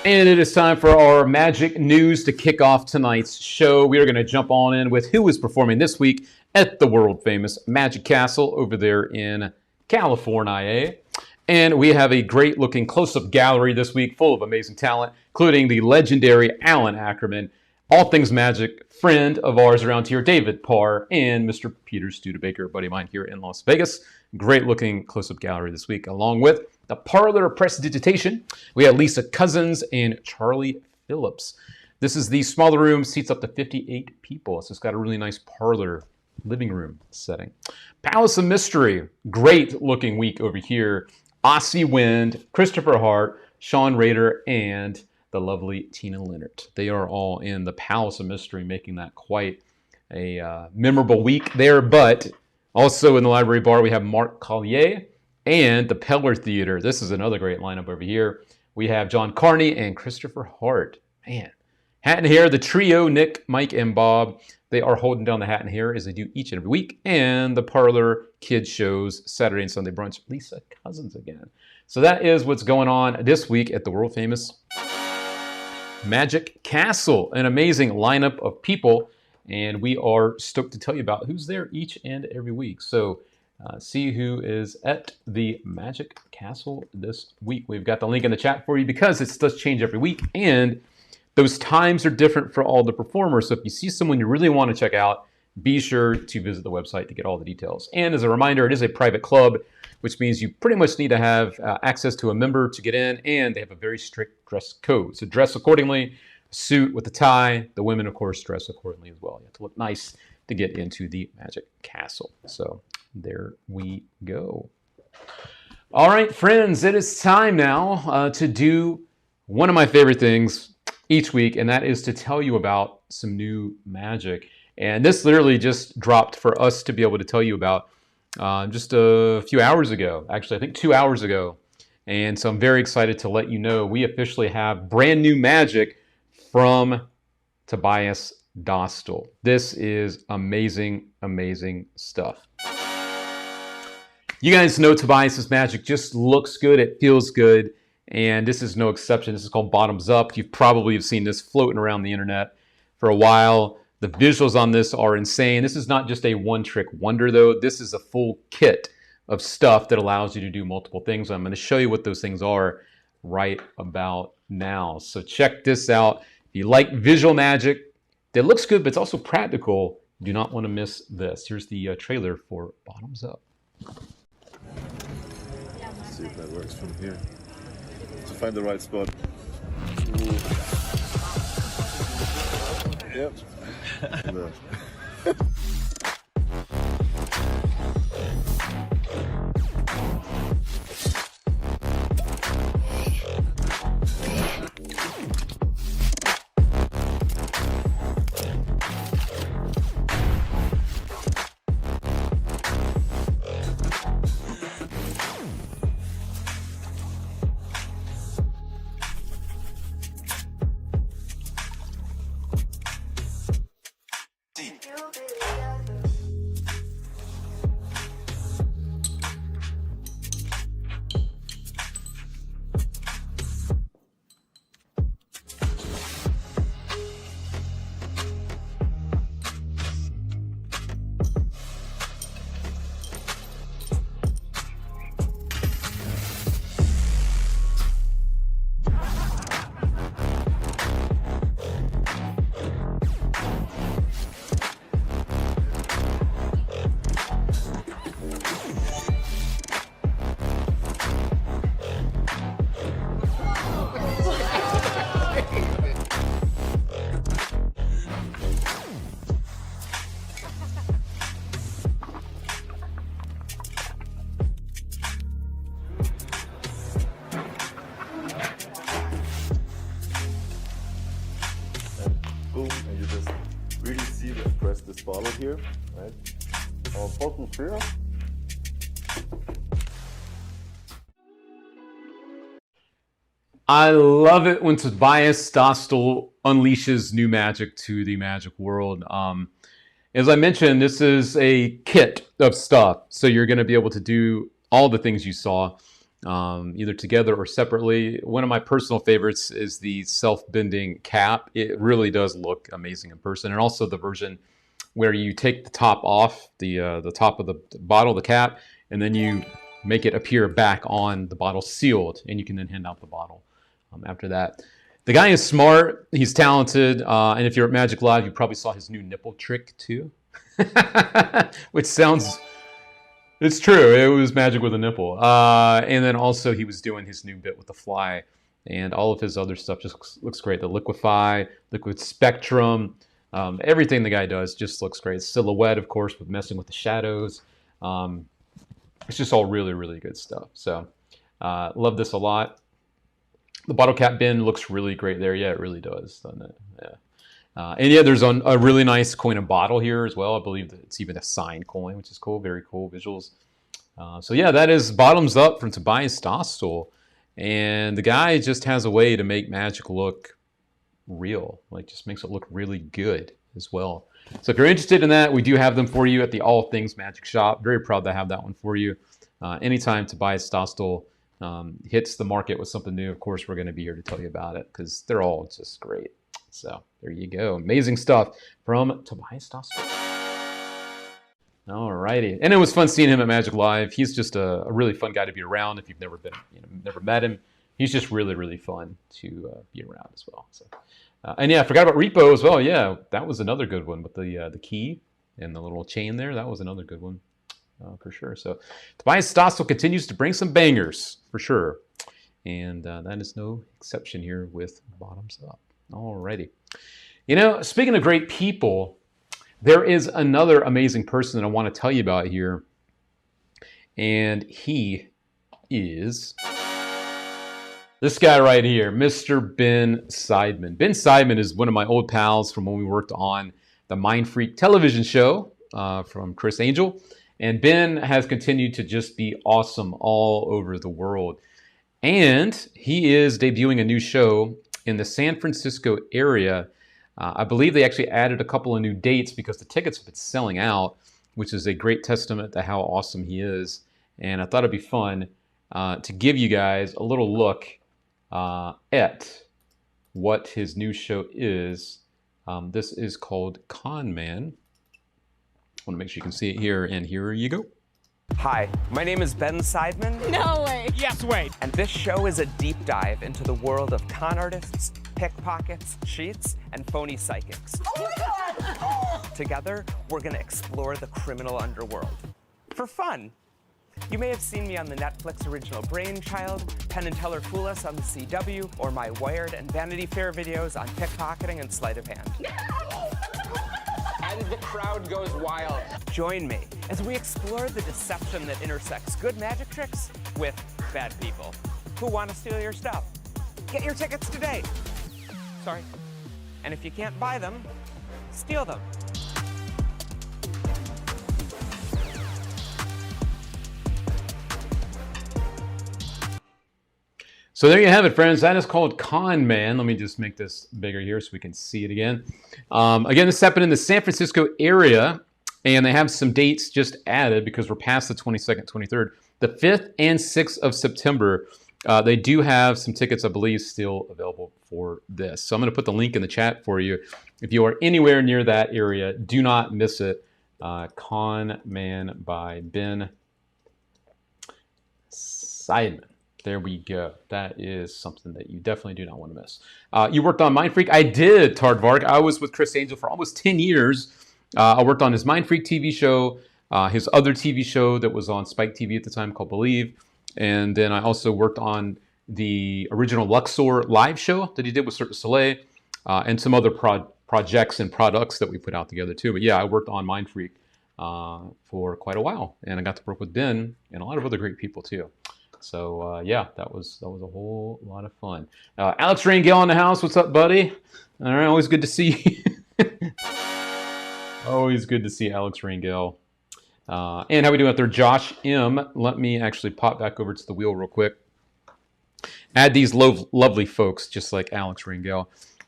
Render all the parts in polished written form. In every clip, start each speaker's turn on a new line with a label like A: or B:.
A: And it is time for our magic news to kick off tonight's show. We are going to jump on in with who is performing this week at the world famous Magic Castle over there in California. And we have a great looking close up gallery this week full of amazing talent, including the legendary Alan Ackerman, all things magic friend of ours around here, David Parr, and Mr. Peter Studebaker, a buddy of mine here in Las Vegas. Great looking close up gallery this week, along with the Parlor of Prestidigitation. We have Lisa Cousins and Charlie Phillips. This is the smaller room, seats up to 58 people. So it's got a really nice parlor living room setting. Palace of Mystery, great looking week over here. Aussie Wind, Christopher Hart, Sean Rader, and the lovely Tina Leonard. They are all in the Palace of Mystery, making that quite a memorable week there. But also in the library bar, we have Mark Collier and the Peller Theater. This is another great lineup over here. We have John Carney and Christopher Hart. Man, Hat and Hair, the trio, Nick, Mike, and Bob. They are holding down the Hat and Hair as they do each and every week. And the Parlor Kids shows, Saturday and Sunday brunch, Lisa Cousins again. So that is what's going on this week at the world famous Magic Castle. An amazing lineup of people. And we are stoked to tell you about who's there each and every week. So see who is at the Magic Castle this week. We've got the link in the chat for you because it does change every week. And those times are different for all the performers. So if you see someone you really want to check out, be sure to visit the website to get all the details. And as a reminder, it is a private club, which means you pretty much need to have access to a member to get in, and they have a very strict dress code. So dress accordingly, suit with a tie. The women, of course, dress accordingly as well. You have to look nice to get into the Magic Castle. So there we go. All right, friends, it is time now to do one of my favorite things each week, and that is to tell you about some new magic. And this literally just dropped for us to be able to tell you about just a few hours ago. Actually, I think 2 hours ago. And so I'm very excited to let you know we officially have brand new magic from Tobias Dostal. This is amazing, amazing stuff. You guys know Tobias's magic just looks good. It feels good. And this is no exception. This is called Bottoms Up. You probably have seen this floating around the internet for a while. The visuals on this are insane. This is not just a one-trick wonder, though. This is a full kit of stuff that allows you to do multiple things. I'm going to show you what those things are right about now. So check this out. If you like visual magic that looks good, but it's also practical, you do not want to miss this. Here's the trailer for Bottoms Up.
B: Let's see if that works from here. To find the right spot. Yep. No. Boom, and you just really see the press this bottle here, right? Bottle clear.
A: I love it when Tobias Dostal unleashes new magic to the magic world. As I mentioned, this is a kit of stuff, so you're going to be able to do all the things you saw. either together or separately. One of my personal favorites is the self-bending cap. It really does look amazing in person, and also the version where you take the top off, the top of the bottle, the cap, and then you make it appear back on the bottle sealed, and you can then hand out the bottle after that. The guy is smart, he's talented, and if you're at Magic Live, you probably saw his new nipple trick too, which sounds, it's true, it was magic with a nipple. And then also he was doing his new bit with the fly, and all of his other stuff just looks great. The Liquify, Liquid Spectrum, everything the guy does just looks great. Silhouette, of course, with messing with the shadows. It's just all really, really good stuff. So love this a lot. The bottle cap bin looks really great there. Yeah, it really does, doesn't it? Yeah. And yeah, there's a really nice coin and bottle here as well. I believe that it's even a signed coin, which is cool. Very cool visuals. So yeah, that is Bottoms Up from Tobias Dostal. And the guy just has a way to make Magic look real. Like, just makes it look really good as well. So if you're interested in that, we do have them for you at the All Things Magic shop. Very proud to have that one for you. Anytime Tobias Dostal hits the market with something new, of course, we're going to be here to tell you about it because they're all just great. So there you go. Amazing stuff from Tobias Dostal. All righty. And it was fun seeing him at Magic Live. He's just a really fun guy to be around if you've never been, never met him. He's just really, really fun to be around as well. So, and yeah, I forgot about Repo as well. Yeah, that was another good one with the key and the little chain there. That was another good one for sure. So Tobias Dostal continues to bring some bangers for sure. And that is no exception here with Bottoms Up. Alrighty. Speaking of great people, there is another amazing person that I want to tell you about here. And he is this guy right here, Mr. Ben Seidman. Ben Seidman is one of my old pals from when we worked on the Mind Freak television show from Chris Angel. And Ben has continued to just be awesome all over the world. And he is debuting a new show in the San Francisco area. I believe they actually added a couple of new dates because the tickets have been selling out, which is a great testament to how awesome he is. And I thought it'd be fun to give you guys a little look at what his new show is. This is called Con Man. I want to make sure you can see it here, and here you go.
C: Hi, my name is Ben Seidman.
D: No way.
C: Yes, wait. And this show is a deep dive into the world of con artists, pickpockets, cheats, and phony psychics.
D: Oh my God!
C: Together, we're going to explore the criminal underworld. For fun. You may have seen me on the Netflix original Brainchild, Penn and Teller Fool Us on the CW, or my Wired and Vanity Fair videos on pickpocketing and sleight of hand. And the crowd goes wild. Join me as we explore the deception that intersects good magic tricks with bad people who want to steal your stuff. Get your tickets today. Sorry. And if you can't buy them, steal them.
A: So there you have it, friends. That is called Con Man. Let me just make this bigger here so we can see it again. Again, this happened in the San Francisco area, and they have some dates just added because we're past the 22nd, 23rd. The 5th and 6th of September, they do have some tickets, I believe, still available for this. So I'm going to put the link in the chat for you. If you are anywhere near that area, do not miss it. Con Man by Ben Seidman. There we go. That is something that you definitely do not want to miss. You worked on Mind Freak. I did, Tardvark. I was with Chris Angel for almost 10 years. I worked on his Mind Freak TV show, his other TV show that was on Spike TV at the time called Believe. And then I also worked on the original Luxor live show that he did with Cirque du Soleil, and some other projects and products that we put out together too. But yeah, I worked on Mind Freak for quite a while. And I got to work with Ben and a lot of other great people too. So yeah, that was a whole lot of fun. Alex Rangel in the house. What's up, buddy? All right, always good to see you. Always good to see Alex Rangel. And how we doing out there, Josh M? Let me actually pop back over to the wheel real quick. Add these lovely folks, just like Alex Rangel.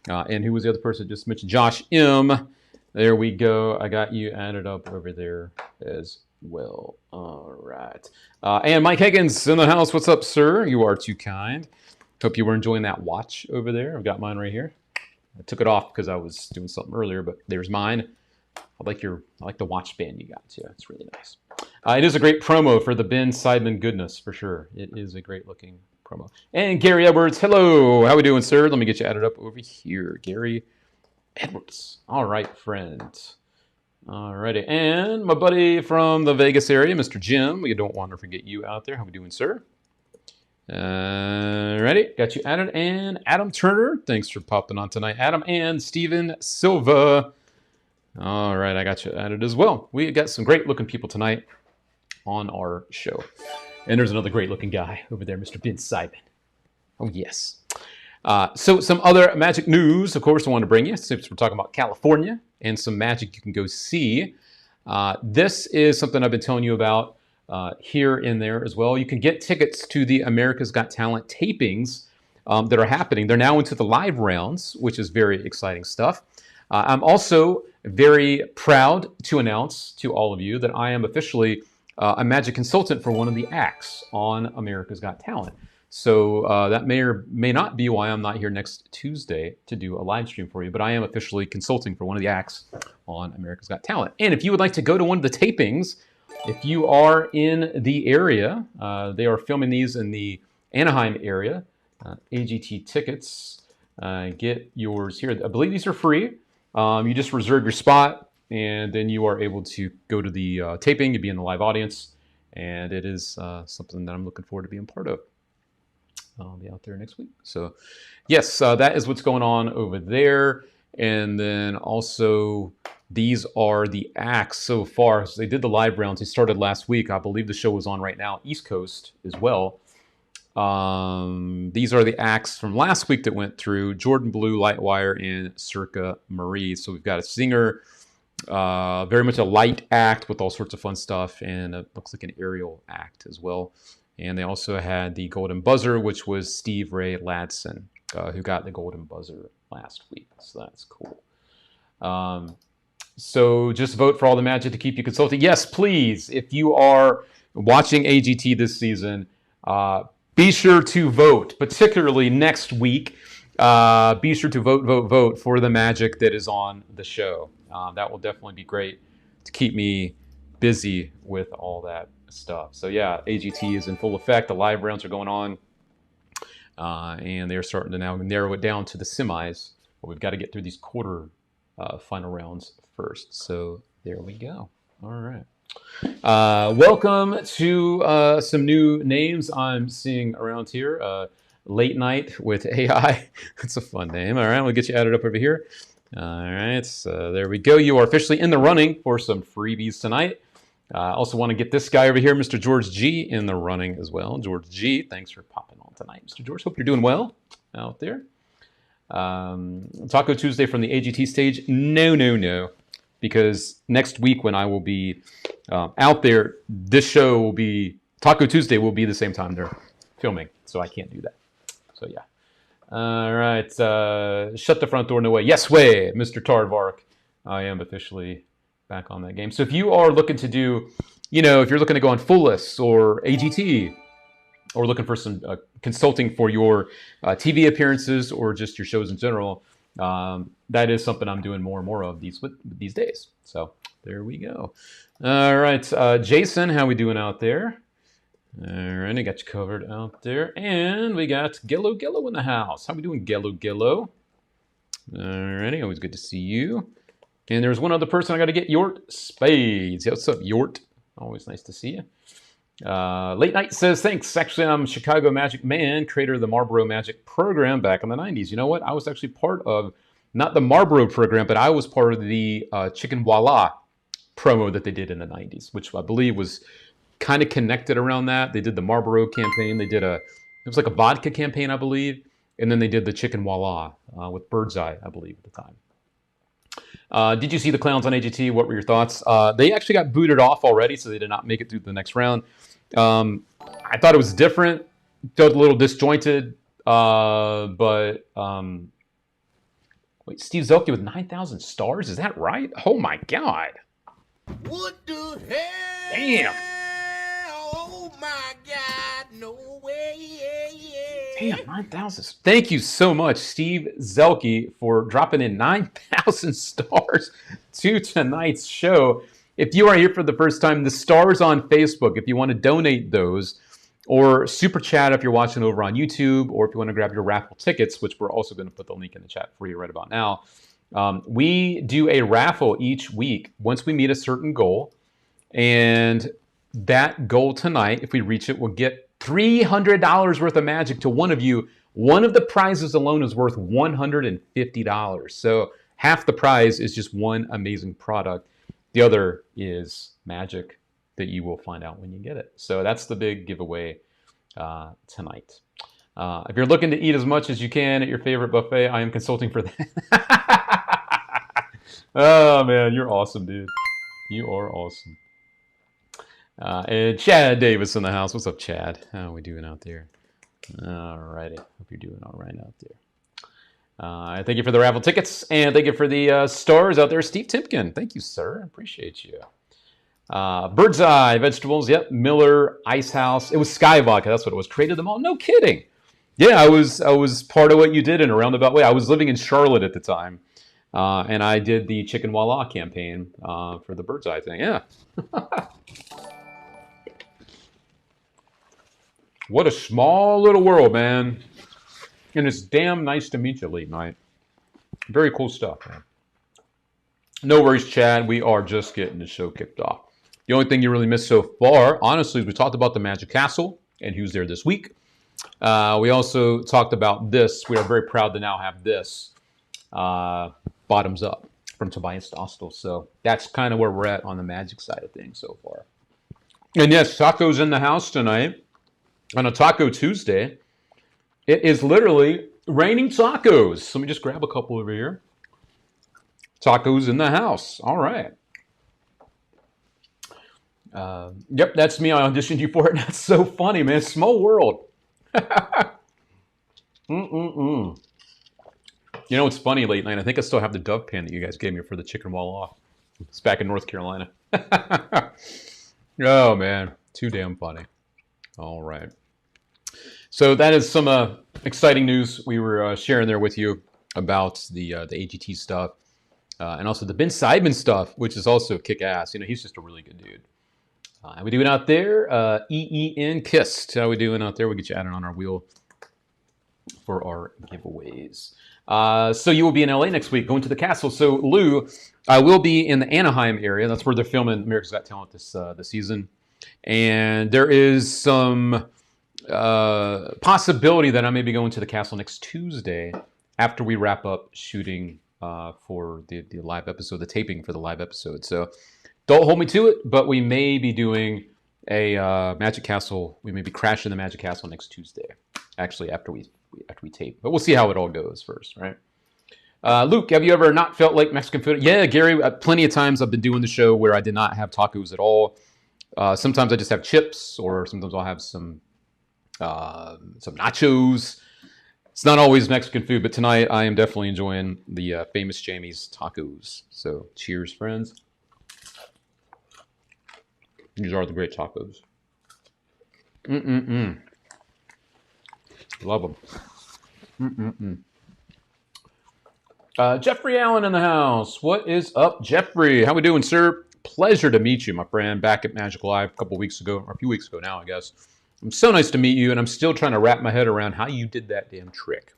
A: And who was the other person I just mentioned? Josh M. There we go. I got you added up over there as well. All right. And Mike Higgins in the house. What's up, sir? You are too kind. Hope you were enjoying that watch over there. I've got mine right here. I took it off because I was doing something earlier, but there's mine. I like the watch band you got too. It's really nice. It is a great promo for the Ben Seidman goodness for sure. It is a great looking promo. And Gary Edwards, hello. How we doing, sir? Let me get you added up over here. Gary Edwards. All right, friend. All righty. And my buddy from the Vegas area, Mr. Jim. We don't want to forget you out there. How we doing, sir? Ready? Got you added. And Adam Turner. Thanks for popping on tonight, Adam. And Steven Silva. All right, I got you added as well. We got some great looking people tonight on our show. And there's another great looking guy over there, Mr. Ben Seidman. Oh, yes. So some other magic news, of course, I want to bring you, since we're talking about California and some magic you can go see. This is something I've been telling you about here and there as well. You can get tickets to the America's Got Talent tapings that are happening. They're now into the live rounds, which is very exciting stuff. I'm also very proud to announce to all of you that I am officially a magic consultant for one of the acts on America's Got Talent. So that may or may not be why I'm not here next Tuesday to do a live stream for you, but I am officially consulting for one of the acts on America's Got Talent. And if you would like to go to one of the tapings, if you are in the area, they are filming these in the Anaheim area, AGT tickets, get yours here. I believe these are free. You just reserve your spot, and then you are able to go to the taping. You'll be in the live audience, and it is something that I'm looking forward to being part of. I'll be out there next week. So, yes, that is what's going on over there. And then also, these are the acts so far. So they did the live rounds. They started last week. I believe the show is on right now, East Coast as well. These are the acts from last week that went through: Jordan Blue, Lightwire, and Circa Marie. So we've got a singer, very much a light act with all sorts of fun stuff, and it looks like an aerial act as well. And they also had the Golden Buzzer, which was Steve Ray Ladson, who got the Golden Buzzer last week. So that's cool. So just vote for all the magic to keep you consulting. Yes, please. If you are watching AGT this season, be sure to vote, particularly next week. Be sure to vote for the magic that is on the show. That will definitely be great to keep me busy with all that stuff. So yeah, AGT is in full effect. The live rounds are going on, and they're starting to now narrow it down to the semis. But we've got to get through these quarter final rounds first. So there we go. All right. Welcome to some new names I'm seeing around here. Late Night with AI. That's a fun name. All right, we'll get you added up over here. All right, so there we go. You are officially in the running for some freebies tonight. I also want to get this guy over here, Mr. George G, in the running as well. George G, thanks for popping on tonight, Mr. George. Hope you're doing well out there. Taco Tuesday from the AGT stage. No. Because next week when I will be out there, this show will be, Taco Tuesday will be the same time they're filming. So I can't do that. So yeah. All right. Shut the front door, no way. Yes way, Mr. Tardvark. I am officially back on that game. So if you are looking to do, if you're looking to go on Full List or AGT, or looking for some consulting for your TV appearances or just your shows in general, that is something I'm doing more and more of these days. So there we go. All right, Jason, how we doing out there? All right, I got you covered out there. And we got Gillo in the house. How we doing, Gillo? All righty, always good to see you. And there's one other person I got to get, Yort Spades. Yeah, what's up, Yort? Always nice to see you. Late Night says, thanks. Actually, I'm Chicago Magic Man, creator of the Marlboro Magic program back in the 90s. You know what? I was actually part of, not the Marlboro program, but I was part of the Chicken Voila promo that they did in the 90s, which I believe was kind of connected around that. They did the Marlboro campaign. They did it was like a vodka campaign, I believe. And then they did the Chicken Voila with Birdseye, I believe, at the time. Did you see the clowns on AGT? What were your thoughts? They actually got booted off already, so they did not make it through the next round. I thought it was different. Felt a little disjointed. But wait, Steve Zelke with 9,000 stars? Is that right? Oh my God.
D: What the hell?
A: Damn.
D: Oh my God, no way.
A: Damn, 9,000. Thank you so much, Steve Zelke, for dropping in 9,000 stars to tonight's show. If you are here for the first time, the stars on Facebook, if you want to donate those, or super chat if you're watching over on YouTube, or if you want to grab your raffle tickets, which we're also going to put the link in the chat for you right about now. We do a raffle each week once we meet a certain goal. And that goal tonight, if we reach it, we'll get $300 worth of magic to one of you. One of the prizes alone is worth $150. So half the prize is just one amazing product. The other is magic that you will find out when you get it. So that's the big giveaway tonight. If you're looking to eat as much as you can at your favorite buffet, I am consulting for that. Oh, man, you're awesome, dude. You are awesome. And Chad Davis in the house. What's up, Chad? How are we doing out there? All righty. Hope you're doing all right out there. Thank you for the raffle tickets, and thank you for the stars out there. Steve Timpkin, thank you, sir. I appreciate you. Bird's Eye Vegetables, yep. Miller Ice House. It was Sky Vodka. That's what it was. Created them all. No kidding. Yeah, I was part of what you did in a roundabout way. I was living in Charlotte at the time, and I did the Chicken Voila campaign for the Bird's Eye thing. Yeah. What a small little world, man. And it's damn nice to meet you late night. Very cool stuff, man. No worries, Chad. We are just getting the show kicked off. The only thing you really missed so far, honestly, is we talked about the Magic Castle and who's there this week. We also talked about this. We are very proud to now have this Bottoms Up from Tobias Dostal. So that's kind of where we're at on the Magic side of things so far. And yes, Taco's in the house tonight on a Taco Tuesday. It is literally raining tacos. Let me just grab a couple over here. Tacos in the house. All right. Yep, that's me. I auditioned you for it. That's so funny, man. Small world. You know, it's funny late night. I think I still have the Dove pan that you guys gave me for the chicken wall off. It's back in North Carolina. Oh, man. Too damn funny. All right. So that is some exciting news we were sharing there with you about the AGT stuff. And also the Ben Seidman stuff, which is also kick-ass. You know, he's just a really good dude. How we doing out there? EEN Kissed. How we doing out there? We'll get you added on our wheel for our giveaways. So you will be in LA next week, going to the castle. So Lou, I will be in the Anaheim area. That's where they're filming America's Got Talent this season. And there is some possibility that I may be going to the castle next Tuesday after we wrap up shooting for the live episode, the taping for the live episode. So don't hold me to it, but we may be doing a Magic Castle. We may be crashing the Magic Castle next Tuesday, actually after we tape. But we'll see how it all goes first, right? Luke, have you ever not felt like Mexican food? Yeah, Gary, plenty of times I've been doing the show where I did not have tacos at all. Sometimes I just have chips, or sometimes I'll have some nachos. It's not always Mexican food, but tonight I am definitely enjoying the famous Jamie's tacos. So cheers, friends. These are the great tacos. Love them. Jeffrey Allen in the house. What is up, Jeffrey? How we doing, sir? Pleasure to meet you, my friend, back at Magic Live a couple weeks ago, or a few weeks ago now, I guess. It's so nice to meet you, and I'm still trying to wrap my head around how you did that damn trick.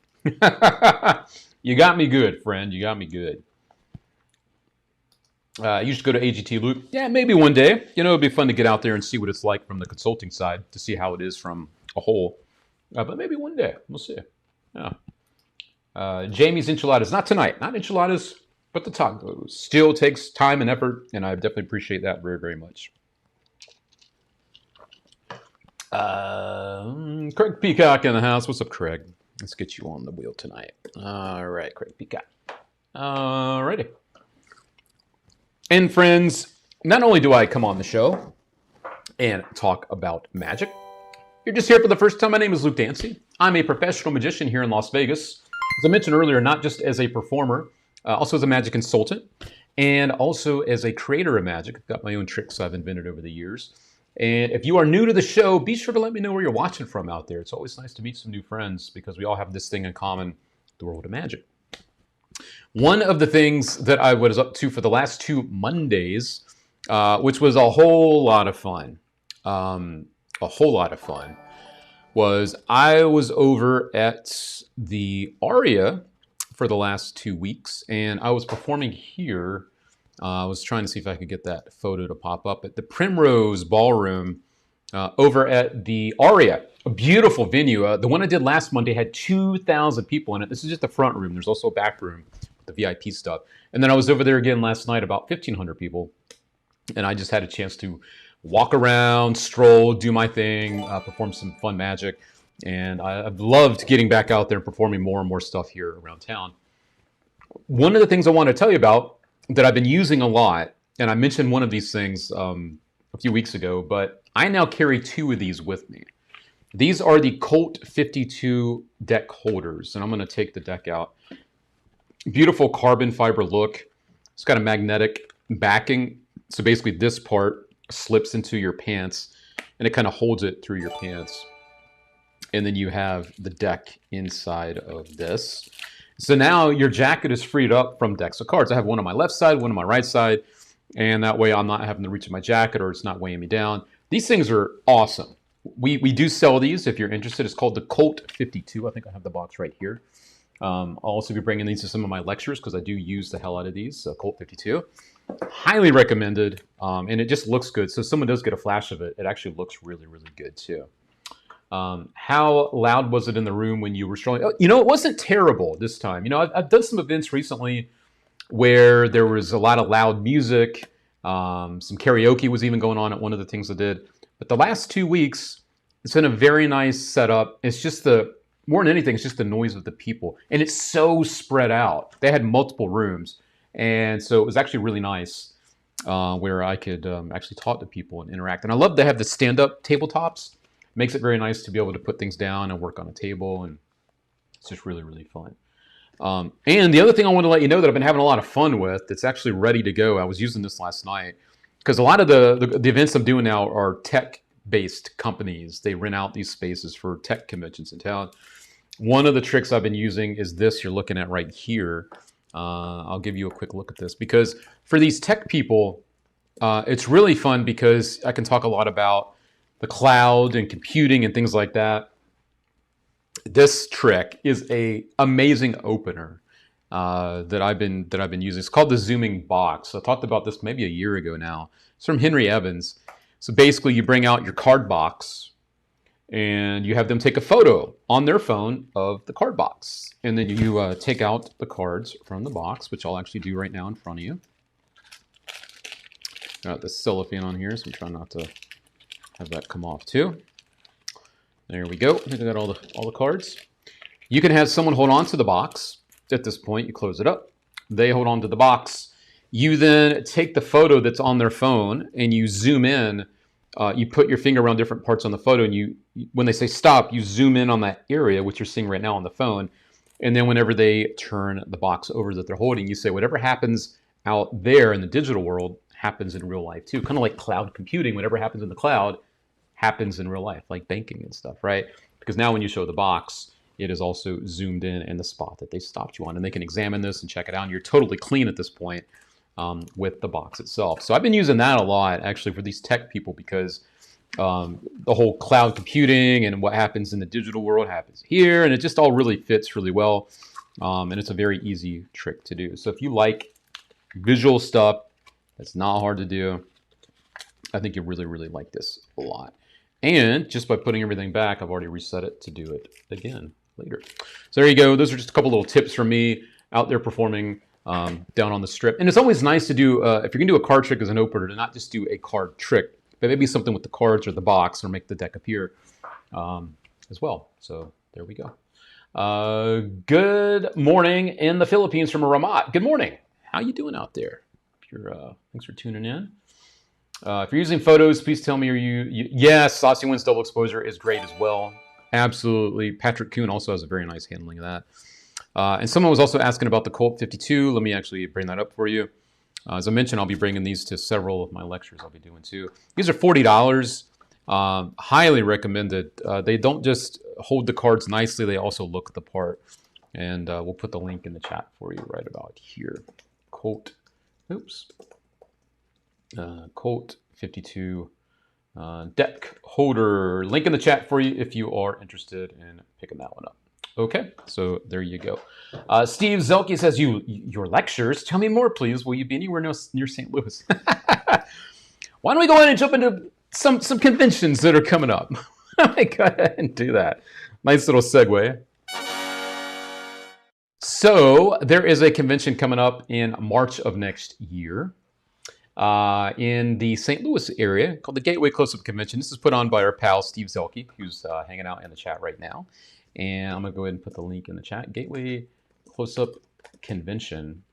A: You got me good, friend. You got me good. You should go to AGT Loop. Yeah, maybe one day. You know, it'd be fun to get out there and see what it's like from the consulting side, to see how it is from a whole. But maybe one day. We'll see. Yeah. Jamie's enchiladas. Not tonight. Not enchiladas, but the tacos. Still takes time and effort, and I definitely appreciate that very, very much. Craig Peacock in the house. What's up, Craig? Let's get you on the wheel tonight. All right, Craig Peacock. All righty. And friends, not only do I come on the show and talk about magic, you're just here for the first time. My name is Luke Dancy. I'm a professional magician here in Las Vegas. As I mentioned earlier, not just as a performer, also as a magic consultant. and also as a creator of magic. I've got my own tricks I've invented over the years. And if you are new to the show, be sure to let me know where you're watching from out there. It's always nice to meet some new friends because we all have this thing in common, the world of magic. One of the things that I was up to for the last 2 Mondays, which was a whole lot of fun, was I was over at the Aria for the last 2 weeks, and I was performing here. I was trying to see if I could get that photo to pop up at the Primrose Ballroom over at the Aria, a beautiful venue. The one I did last Monday had 2,000 people in it. This is just the front room. There's also a back room, the VIP stuff. And then I was over there again last night, about 1,500 people, and I just had a chance to walk around, stroll, do my thing, perform some fun magic. And I've loved getting back out there and performing more and more stuff here around town. One of the things I want to tell you about that I've been using a lot, and I mentioned one of these things a few weeks ago, but I now carry 2 of these with me. These are the Colt 52 deck holders, and I'm going to take the deck out. Beautiful carbon fiber look. It's got a magnetic backing, so basically this part slips into your pants, and it kind of holds it through your pants. And then you have the deck inside of this. So now your jacket is freed up from decks of cards. I have one on my left side, one on my right side, and that way I'm not having to reach in my jacket or it's not weighing me down. These things are awesome. We do sell these if you're interested. It's called the Colt 52. I think I have the box right here. I'll also be bringing these to some of my lectures because I do use the hell out of these, Colt 52. Highly recommended, and it just looks good. So if someone does get a flash of it, it actually looks really, really good too. How loud was it in the room when you were strolling? Oh, you know, it wasn't terrible this time. You know, I've done some events recently where there was a lot of loud music. Some karaoke was even going on at one of the things I did. But the last 2 weeks, it's been a very nice setup. It's just more than anything, it's just the noise of the people. And it's so spread out. They had multiple rooms. And so it was actually really nice where I could actually talk to people and interact. And I love to have the stand-up tabletops. Makes it very nice to be able to put things down and work on a table, and it's just really, really fun. And the other thing I want to let you know that I've been having a lot of fun with, that's actually ready to go. I was using this last night because a lot of the events I'm doing now are tech-based companies. They rent out these spaces for tech conventions in town. One of the tricks I've been using is this you're looking at right here. I'll give you a quick look at this because for these tech people, it's really fun because I can talk a lot about the cloud and computing and things like that. This trick is a amazing opener that I've been using. It's called the zooming box. I talked about this maybe a year ago now. It's from Henry Evans. So basically you bring out your card box and you have them take a photo on their phone of the card box. And then you take out the cards from the box, which I'll actually do right now in front of you. Got the cellophane on here, so I'm trying not to have that come off too. There we go. I think I got all the cards. You can have someone hold on to the box. At this point, you close it up. They hold on to the box. You then take the photo that's on their phone and you zoom in. You put your finger around different parts on the photo, and when they say stop, you zoom in on that area, which you're seeing right now on the phone. And then whenever they turn the box over that they're holding, you say whatever happens out there in the digital world happens in real life too. Kind of like cloud computing. Whatever happens in the cloud happens in real life, like banking and stuff, right? Because now when you show the box, it is also zoomed in the spot that they stopped you on, and they can examine this and check it out. And you're totally clean at this point with the box itself. So I've been using that a lot actually for these tech people because the whole cloud computing and what happens in the digital world happens here, and it just all really fits really well. And it's a very easy trick to do. So if you like visual stuff, it's not hard to do. I think you really, really like this a lot. And just by putting everything back, I've already reset it to do it again later. So there you go. Those are just a couple little tips from me out there performing down on the strip. And it's always nice to do, if you're going to do a card trick as an opener, to not just do a card trick, but maybe something with the cards or the box or make the deck appear as well. So there we go. Good morning in the Philippines from Ramat. Good morning. How you doing out there? Thanks for tuning in. If you're using photos, please tell me, yes, Saucy Wins Double Exposure is great as well. Absolutely. Patrick Kuhn also has a very nice handling of that. And someone was also asking about the Colt 52. Let me actually bring that up for you. As I mentioned, I'll be bringing these to several of my lectures I'll be doing too. These are $40. Highly recommended. They don't just hold the cards nicely, they also look the part. And we'll put the link in the chat for you right about here. Colt 52 deck holder. Link in the chat for you if you are interested in picking that one up. Okay, so there you go. Steve Zelke says, your lectures? Tell me more, please. Will you be anywhere near St. Louis? Why don't we go ahead and jump into some conventions that are coming up? Let me go ahead and do that. Nice little segue. So there is a convention coming up in March of next year in the St. Louis area called the Gateway Close-Up Convention. This is put on by our pal Steve Zelke, who's hanging out in the chat right now. And I'm going to go ahead and put the link in the chat. Gateway Close-Up Convention.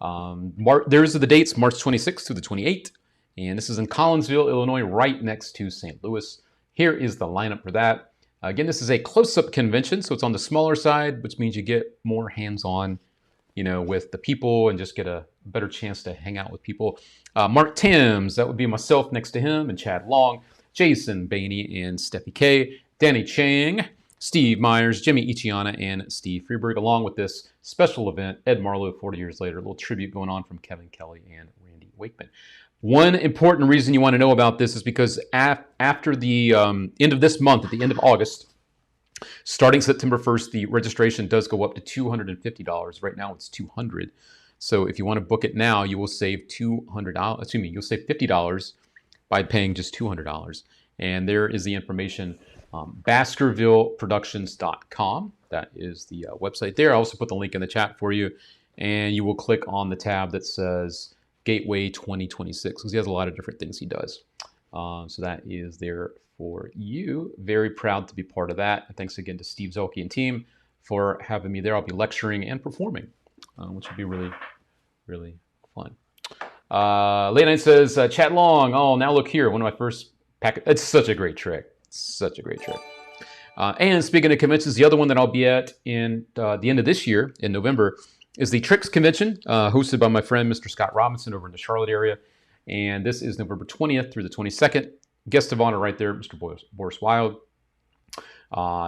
A: There's the dates, March 26th through the 28th. And this is in Collinsville, Illinois, right next to St. Louis. Here is the lineup for that. Again, this is a close-up convention, so it's on the smaller side, which means you get more hands-on, with the people and just get a better chance to hang out with people. Mark Timms, that would be myself next to him, and Chad Long, Jason Bainey, and Steffi K, Danny Chang, Steve Myers, Jimmy Ichiana, and Steve Freeberg, along with this special event, Ed Marlowe, 40 years later, a little tribute going on from Kevin Kelly and Randy Wakeman. One important reason you want to know about this is because after the end of this month, at the end of August, starting September 1st, the registration does go up to $250. Right now it's $200. So if you want to book it now, you will save $200. Excuse me, you'll save $50 by paying just $200. And there is the information, BaskervilleProductions.com. That is the website there. I also put the link in the chat for you, and you will click on the tab that says Gateway 2026, because he has a lot of different things he does. So that is there for you. Very proud to be part of that. And thanks again to Steve Zelke and team for having me there. I'll be lecturing and performing, which will be really, really fun. Late Night says, Chat Long, oh, now look here. One of my first packets. It's such a great trick. Such a great trick. And speaking of conventions, the other one that I'll be at in the end of this year, in November, is the Tricks Convention, hosted by my friend, Mr. Scott Robinson, over in the Charlotte area. And this is November 20th through the 22nd. Guest of honor right there, Mr. Boris Wilde.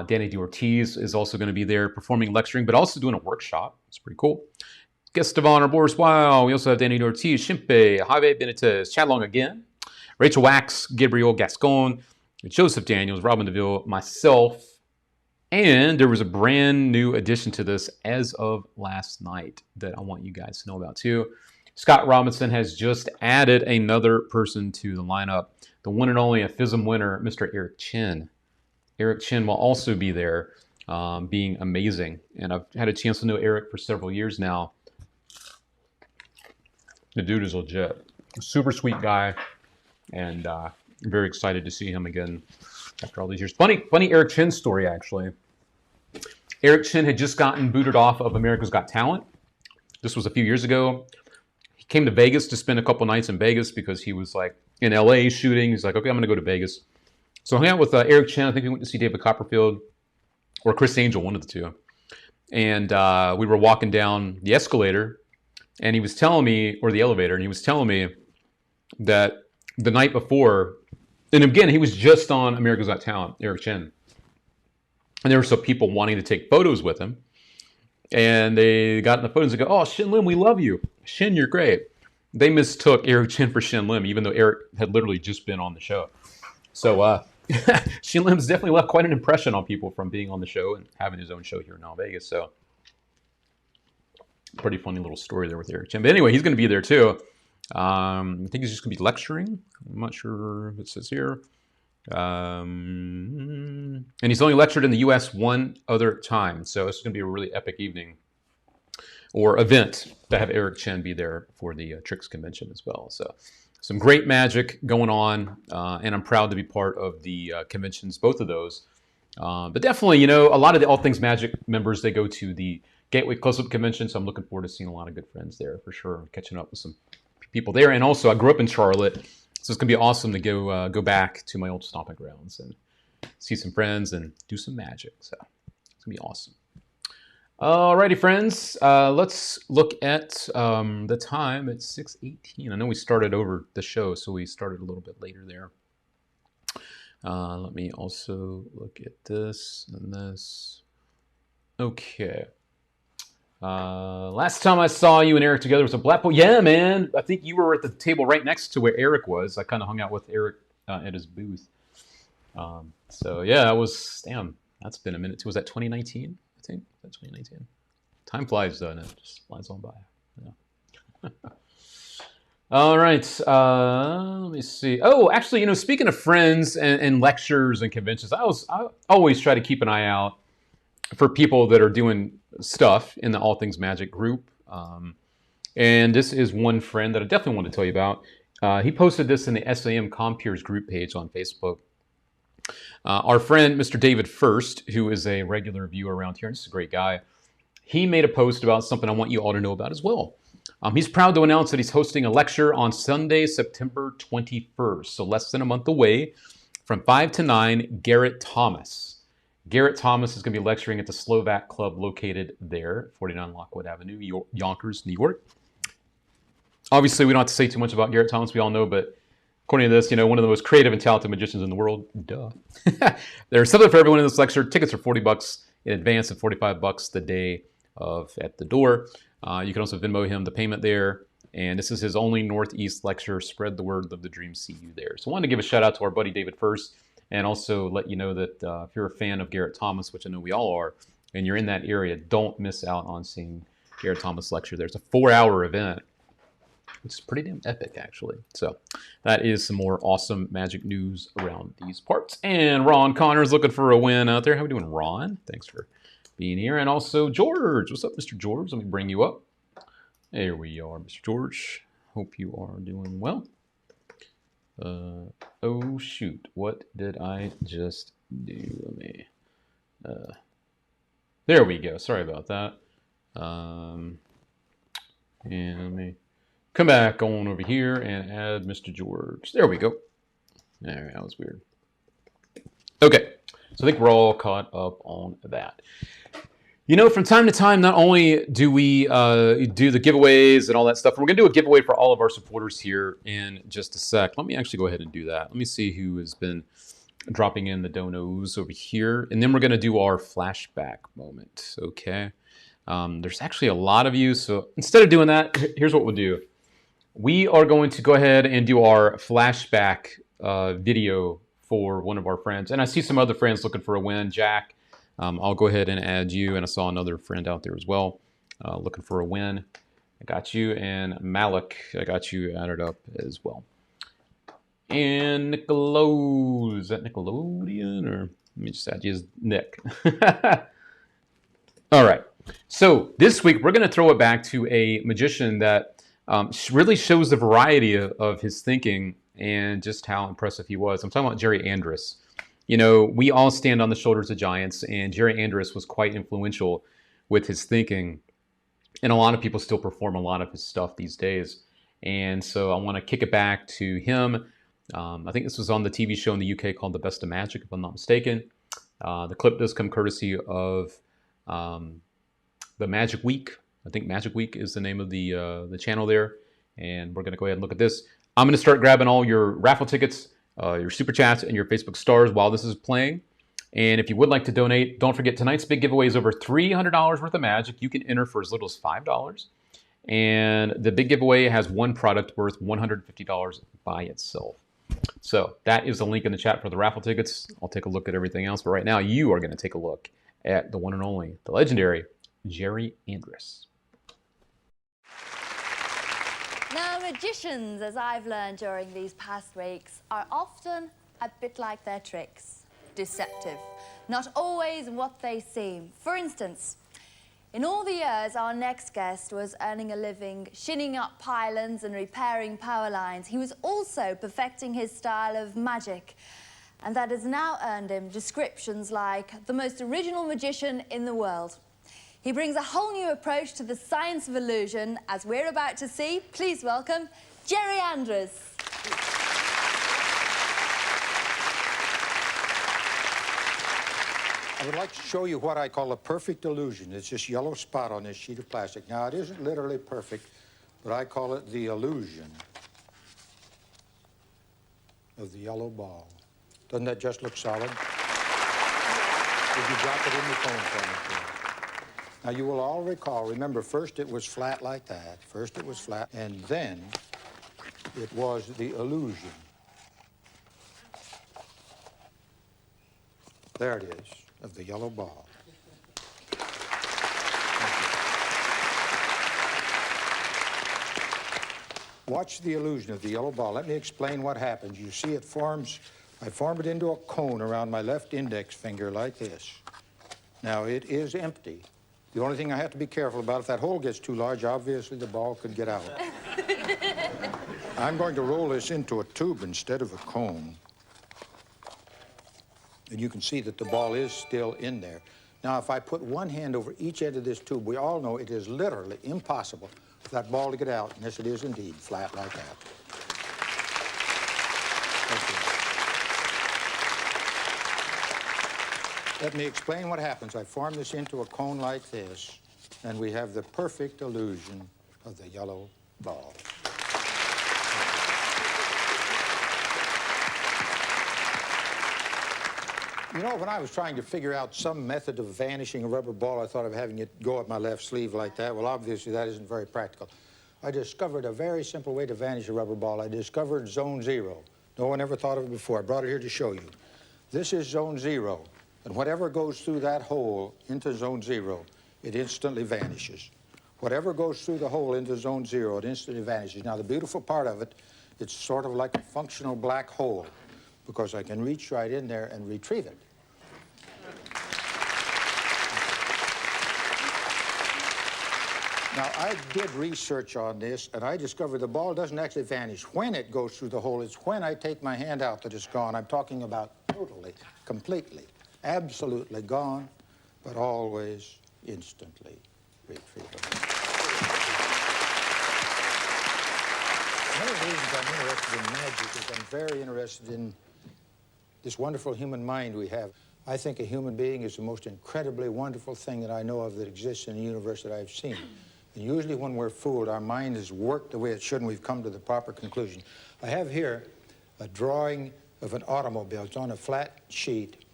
A: Danny DeOrtiz is also going to be there performing, lecturing, but also doing a workshop. It's pretty cool. Guest of honor, Boris Wilde. We also have Danny DeOrtiz, Shimpe, Javier Benitez, Chad Long again, Rachel Wax, Gabriel Gascon, Joseph Daniels, Robin DeVille, myself. And there was a brand new addition to this as of last night that I want you guys to know about too. Scott Robinson has just added another person to the lineup. The one and only, a FISM winner, Mr. Eric Chin. Eric Chin will also be there, being amazing. And I've had a chance to know Eric for several years now. The dude is legit. Super sweet guy. And I'm very excited to see him again after all these years. Funny Eric Chin story, actually. Eric Chin had just gotten booted off of America's Got Talent. This was a few years ago. He came to Vegas to spend a couple nights in Vegas because he was like in LA shooting. He's like, okay, I'm going to go to Vegas. So I hung out with Eric Chin. I think we went to see David Copperfield or Chris Angel, one of the two. And we were walking down the escalator, and he was telling me, or the elevator, and he was telling me that the night before, and again, he was just on America's Got Talent, Eric Chin. And there were some people wanting to take photos with him. And they got in the photos and go, oh, Shin Lim, we love you. Shin, you're great. They mistook Eric Chin for Shin Lim, even though Eric had literally just been on the show. So Shin Lim's definitely left quite an impression on people from being on the show and having his own show here in Las Vegas. So pretty funny little story there with Eric Chin. But anyway, he's going to be there too. I think he's just going to be lecturing. I'm not sure if it says here. And he's only lectured in the U.S. one other time. So it's going to be a really epic evening or event to have Eric Chin be there for the Tricks Convention as well. So some great magic going on. And I'm proud to be part of the conventions, both of those. But definitely, a lot of the All Things Magic members, they go to the Gateway Close-Up Convention. So I'm looking forward to seeing a lot of good friends there for sure. Catching up with some people there. And also, I grew up in Charlotte. So it's going to be awesome to go back to my old stomping grounds and see some friends and do some magic. So it's going to be awesome. Alrighty, friends. Let's look at the time at 6:18. I know we started over the show, so we started a little bit later there. Let me also look at this and this. Okay. Last time I saw you and Eric together was a Blackpool. Yeah, man. I think you were at the table right next to where Eric was. I kind of hung out with Eric at his booth. So yeah, that was, damn, that's been a minute too. Was that 2019? I think that's 2019. Time flies, doesn't it? Just flies on by. Yeah. All right. Let me see. Oh, actually, speaking of friends and lectures and conventions, I always try to keep an eye out for people that are doing stuff in the All Things Magic group. And this is one friend that I definitely want to tell you about. He posted this in the SAM Compeers group page on Facebook. Our friend, Mr. David First, who is a regular viewer around here, and he's a great guy, he made a post about something I want you all to know about as well. He's proud to announce that he's hosting a lecture on Sunday, September 21st, so less than a month away, from 5 to 9, Garrett Thomas. Garrett Thomas is going to be lecturing at the Slovak Club located there, 49 Lockwood Avenue, Yonkers, New York. Obviously, we don't have to say too much about Garrett Thomas, we all know, but according to this, one of the most creative and talented magicians in the world. Duh. There's something for everyone in this lecture. Tickets are $40 in advance and $45 the day of at the door. You can also Venmo him the payment there. And this is his only Northeast lecture. Spread the word, live the dream, see you there. So I wanted to give a shout out to our buddy David First, and also let you know that if you're a fan of Garrett Thomas, which I know we all are, and you're in that area, don't miss out on seeing Garrett Thomas lecture there. It's a 4-hour event, which is pretty damn epic, actually. So that is some more awesome magic news around these parts. And Ron Connor's looking for a win out there. How we doing, Ron? Thanks for being here. And also George. What's up, Mr. George? Let me bring you up. There we are, Mr. George. Hope you are doing well. Oh, shoot. What did I just do? Let me... there we go. Sorry about that. And let me... come back on over here and add Mr. George. There we go. All right, that was weird. Okay, so I think we're all caught up on that. From time to time, not only do we do the giveaways and all that stuff, we're going to do a giveaway for all of our supporters here in just a sec. Let me actually go ahead and do that. Let me see who has been dropping in the donos over here. And then we're going to do our flashback moment, okay? There's actually a lot of you, so instead of doing that, here's what we'll do. We are going to go ahead and do our flashback video for one of our friends. And I see some other friends looking for a win. Jack, I'll go ahead and add you. And I saw another friend out there as well looking for a win. I got you. And Malik, I got you added up as well. And Nicolo, is that Nickelodeon? Or let me just add you as Nick. All right. So this week, we're going to throw it back to a magician that really shows the variety of his thinking and just how impressive he was. I'm talking about Jerry Andrus. We all stand on the shoulders of giants, and Jerry Andrus was quite influential with his thinking. And a lot of people still perform a lot of his stuff these days. And so I want to kick it back to him. I think this was on the TV show in the UK called The Best of Magic, if I'm not mistaken. The clip does come courtesy of the Magic Week. I think Magic Week is the name of the channel there. And we're going to go ahead and look at this. I'm going to start grabbing all your raffle tickets, your super chats, and your Facebook stars while this is playing. And if you would like to donate, don't forget tonight's big giveaway is over $300 worth of magic. You can enter for as little as $5. And the big giveaway has one product worth $150 by itself. So that is the link in the chat for the raffle tickets. I'll take a look at everything else. But right now, you are going to take a look at the one and only, the legendary Jerry Andrus.
E: Now, magicians, as I've learned during these past weeks, are often a bit like their tricks. Deceptive. Not always what they seem. For instance, in all the years our next guest was earning a living shinning up pylons and repairing power lines, he was also perfecting his style of magic. And that has now earned him descriptions like the most original magician in the world. He brings a whole new approach to the science of illusion, as we're about to see. Please welcome Jerry Andrus.
F: I would like to show you what I call a perfect illusion. It's this yellow spot on this sheet of plastic. Now, it isn't literally perfect, but I call it the illusion of the yellow ball. Doesn't that just look solid? Would you drop it in the cone for me, please? Now, you will all recall, remember, first it was flat like that. First it was flat, and then it was the illusion. There it is, of the yellow ball. Watch the illusion of the yellow ball. Let me explain what happens. You see it forms, I form it into a cone around my left index finger like this. Now, it is empty. The only thing I have to be careful about, if that hole gets too large, obviously the ball could get out. I'm going to roll this into a tube instead of a cone. And you can see that the ball is still in there. Now, if I put one hand over each end of this tube, we all know it is literally impossible for that ball to get out. And yes, it is indeed flat like that. Okay. Let me explain what happens. I form this into a cone like this, and we have the perfect illusion of the yellow ball. You know, when I was trying to figure out some method of vanishing a rubber ball, I thought of having it go up my left sleeve like that. Well, obviously, that isn't very practical. I discovered a very simple way to vanish a rubber ball. I discovered zone 0. No one ever thought of it before. I brought it here to show you. This is zone 0, and whatever goes through that hole into zone 0, it instantly vanishes. Whatever goes through the hole into zone 0, it instantly vanishes. Now, the beautiful part of it, it's sort of like a functional black hole, because I can reach right in there and retrieve it. Now, I did research on this, and I discovered the ball doesn't actually vanish when it goes through the hole. It's when I take my hand out that it's gone. I'm talking about totally, completely, absolutely gone, but always instantly retrievable. One of the reasons I'm interested in magic is I'm very interested in this wonderful human mind we have. I think a human being is the most incredibly wonderful thing that I know of that exists in the universe that I've seen. And usually when we're fooled, our mind has worked the way it should, and we've come to the proper conclusion. I have here a drawing of an automobile. It's on a flat sheet,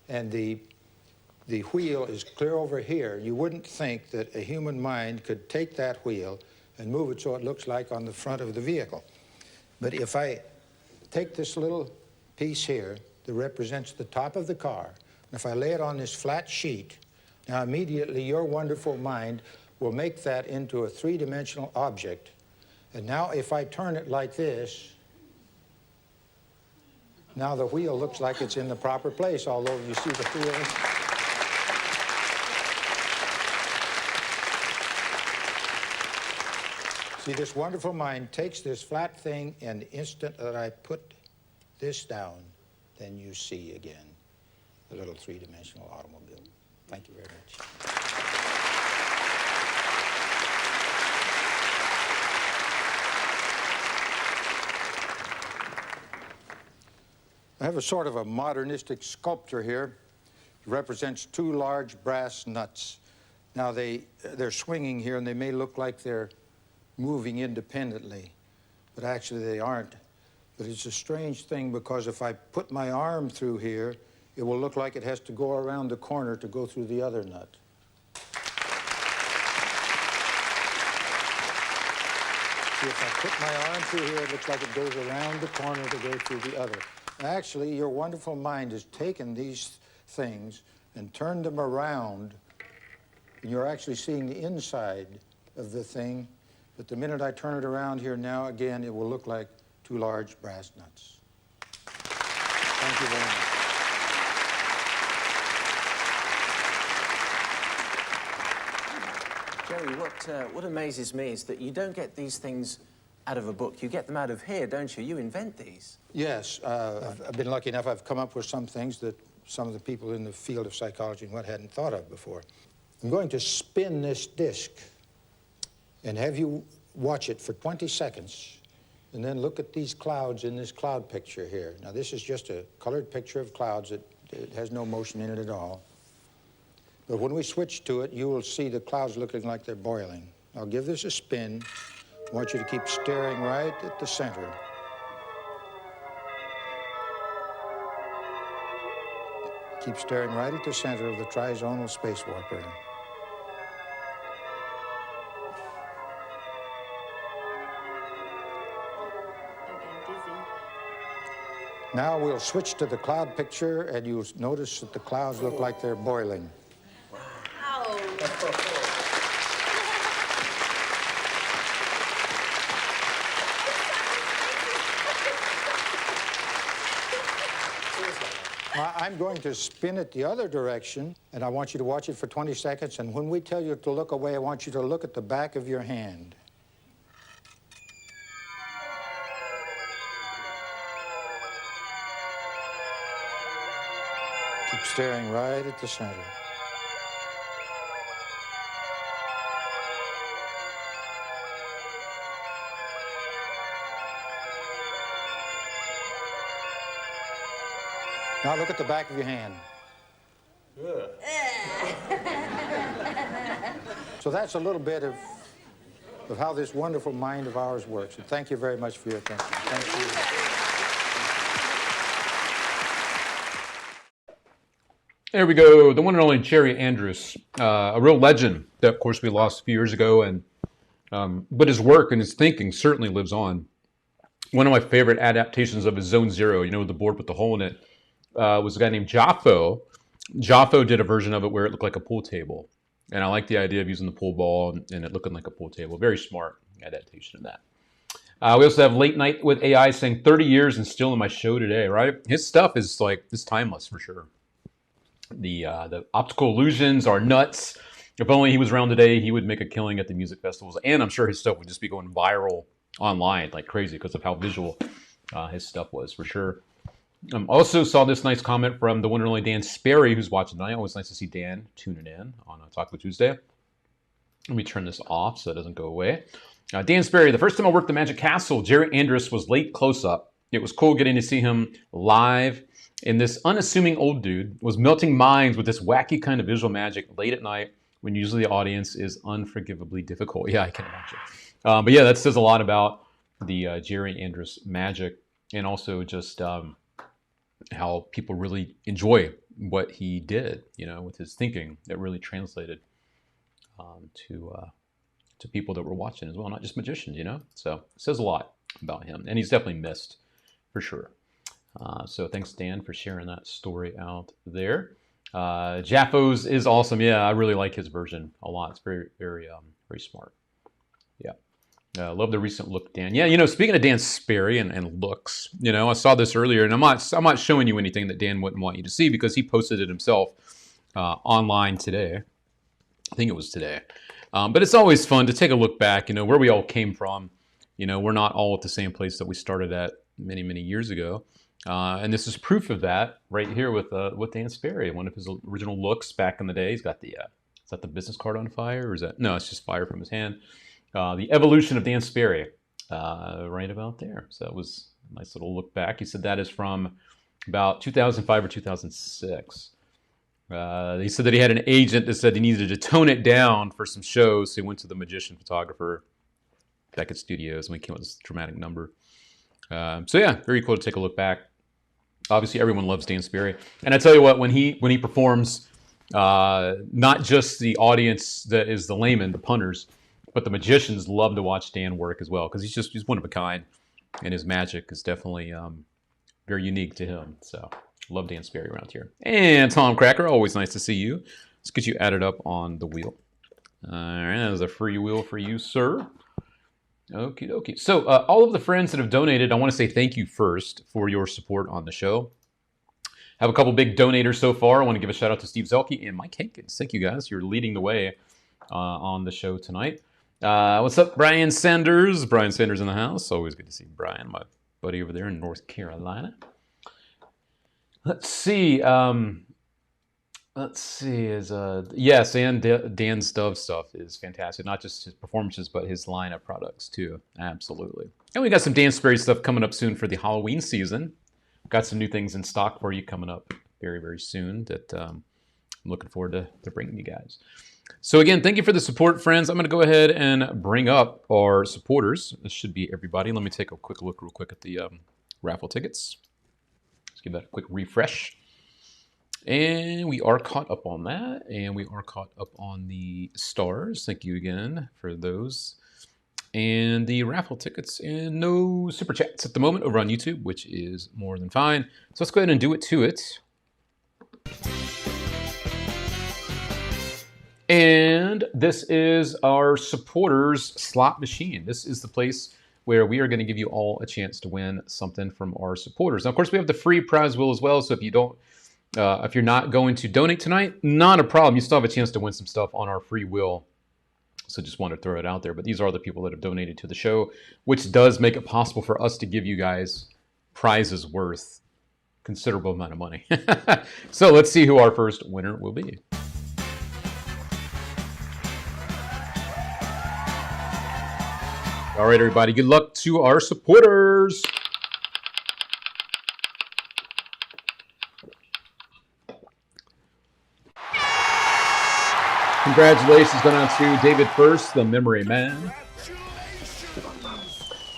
F: and the wheel is clear over here. You wouldn't think that a human mind could take that wheel and move it so it looks like on the front of the vehicle. But if I take this little piece here that represents the top of the car, and if I lay it on this flat sheet, now immediately your wonderful mind will make that into a three-dimensional object. And now if I turn it like this, now the wheel looks like it's in the proper place, although you see the wheel. See, this wonderful mind takes this flat thing, and the instant that I put this down, then you see again the little three-dimensional automobile. Thank you very much. I have a sort of a modernistic sculpture here. It represents two large brass nuts. Now they're swinging here, and they may look like they're moving independently, but actually they aren't. But it's a strange thing, because if I put my arm through here, it will look like it has to go around the corner to go through the other nut. See, if I put my arm through here, it looks like it goes around the corner to go through the other. Actually, your wonderful mind has taken these things and turned them around, and you're actually seeing the inside of the thing. But the minute I turn it around here now, again, it will look like two large brass nuts. Thank you very
G: much. Jerry, what amazes me is that you don't get these things out of a book. You get them out of here, don't you? You invent these.
F: Yes, I've been lucky enough. I've come up with some things that some of the people in the field of psychology and what hadn't thought of before. I'm going to spin this disc and have you watch it for 20 seconds, and then look at these clouds in this cloud picture here. Now, this is just a colored picture of clouds. It has no motion in it at all. But when we switch to it, you will see the clouds looking like they're boiling. I'll give this a spin. I want you to keep staring right at the center. Keep staring right at the center of the trizonal space warper. Now we'll switch to the cloud picture, and you'll notice that the clouds look like they're boiling. I'm going to spin it the other direction, and I want you to watch it for 20 seconds, and when we tell you to look away, I want you to look at the back of your hand. Keep staring right at the center. Now look at the back of your hand. So that's a little bit of how this wonderful mind of ours works. And thank you very much for your attention. Thank you.
A: There we go. The one and only Jerry Andrus, a real legend that, of course, we lost a few years ago. But his work and his thinking certainly lives on. One of my favorite adaptations of his Zone Zero, you know, the board with the hole in it, was a guy named Jaffo. Jaffo did a version of it where it looked like a pool table. And I like the idea of using the pool ball and it looking like a pool table. Very smart adaptation of that. We also have Late Night with AI saying 30 years and still in my show today, right? His stuff is like, it's timeless for sure. The optical illusions are nuts. If only he was around today, he would make a killing at the music festivals. And I'm sure his stuff would just be going viral online like crazy because of how visual his stuff was for sure. Also saw this nice comment from the one and only Dan Sperry, who's watching tonight. Always nice to see Dan tuning in on Taco Tuesday. Let me turn this off so it doesn't go away. Dan Sperry, the first time I worked the Magic Castle, Jerry Andrus was late close-up. It was cool getting to see him live. And this unassuming old dude was melting minds with this wacky kind of visual magic late at night when usually the audience is unforgivably difficult. Yeah, I can imagine. But yeah, that says a lot about the Jerry Andrus magic and also just how people really enjoy what he did, you know, with his thinking that really translated to people that were watching as well, not just magicians, you know. So it says a lot about him, and he's definitely missed for sure. So thanks, Dan, for sharing that story out there. Jaffo's is awesome. Yeah, I really like his version a lot. It's very, very, very smart. Yeah. Love the recent look, Dan. Yeah, you know, speaking of Dan Sperry and looks, you know, I saw this earlier, and I'm not showing you anything that Dan wouldn't want you to see because he posted it himself online today. I think it was today. But it's always fun to take a look back, you know, where we all came from. You know, we're not all at the same place that we started at many, many years ago. And this is proof of that right here with Dan Sperry, one of his original looks back in the day. He's got the, is that the business card on fire? Or is that, no, it's just fire from his hand. The evolution of Dan Sperry, right about there. So that was a nice little look back. He said that is from about 2005 or 2006. He said that he had an agent that said he needed to tone it down for some shows. So he went to the magician photographer back at studios and we came up with this dramatic number. So yeah, very cool to take a look back. Obviously, everyone loves Dan Sperry. And I tell you what, when he performs, not just the audience that is the layman, the punters, but the magicians love to watch Dan work as well because he's one of a kind, and his magic is definitely very unique to him. So love Dan Sperry around here. And Tom Cracker, always nice to see you. Let's get you added up on the wheel. All right, that was a free wheel for you, sir. Okie dokie. So all of the friends that have donated, I want to say thank you first for your support on the show. Have a couple big donators so far. I want to give a shout out to Steve Zelke and Mike Hankins. Thank you guys. You're leading the way on the show tonight. What's up, Brian Sanders? Brian Sanders in the house. Always good to see Brian, my buddy over there in North Carolina. Let's see. Yes, and Dan's Dove stuff is fantastic. Not just his performances, but his line of products too. Absolutely. And we got some Dan Sperry stuff coming up soon for the Halloween season. Got some new things in stock for you coming up very, very soon that I'm looking forward to bringing you guys. So again, thank you for the support, friends. I'm going to go ahead and bring up our supporters. This should be everybody. Let me take a quick look real quick at the raffle tickets. Let's give that a quick refresh. And we are caught up on that. And we are caught up on the stars. Thank you again for those. And the raffle tickets, and no super chats at the moment over on YouTube, which is more than fine. So let's go ahead and do it to it. And this is our supporters slot machine. This is the place where we are going to give you all a chance to win something from our supporters. Now, of course, we have the free prize wheel as well. So if you don't, if you're not going to donate tonight, not a problem. You still have a chance to win some stuff on our free wheel. So just want to throw it out there. But these are the people that have donated to the show, which does make it possible for us to give you guys prizes worth a considerable amount of money. So let's see who our first winner will be. All right, everybody. Good luck to our supporters. Congratulations going out to David First, the memory man.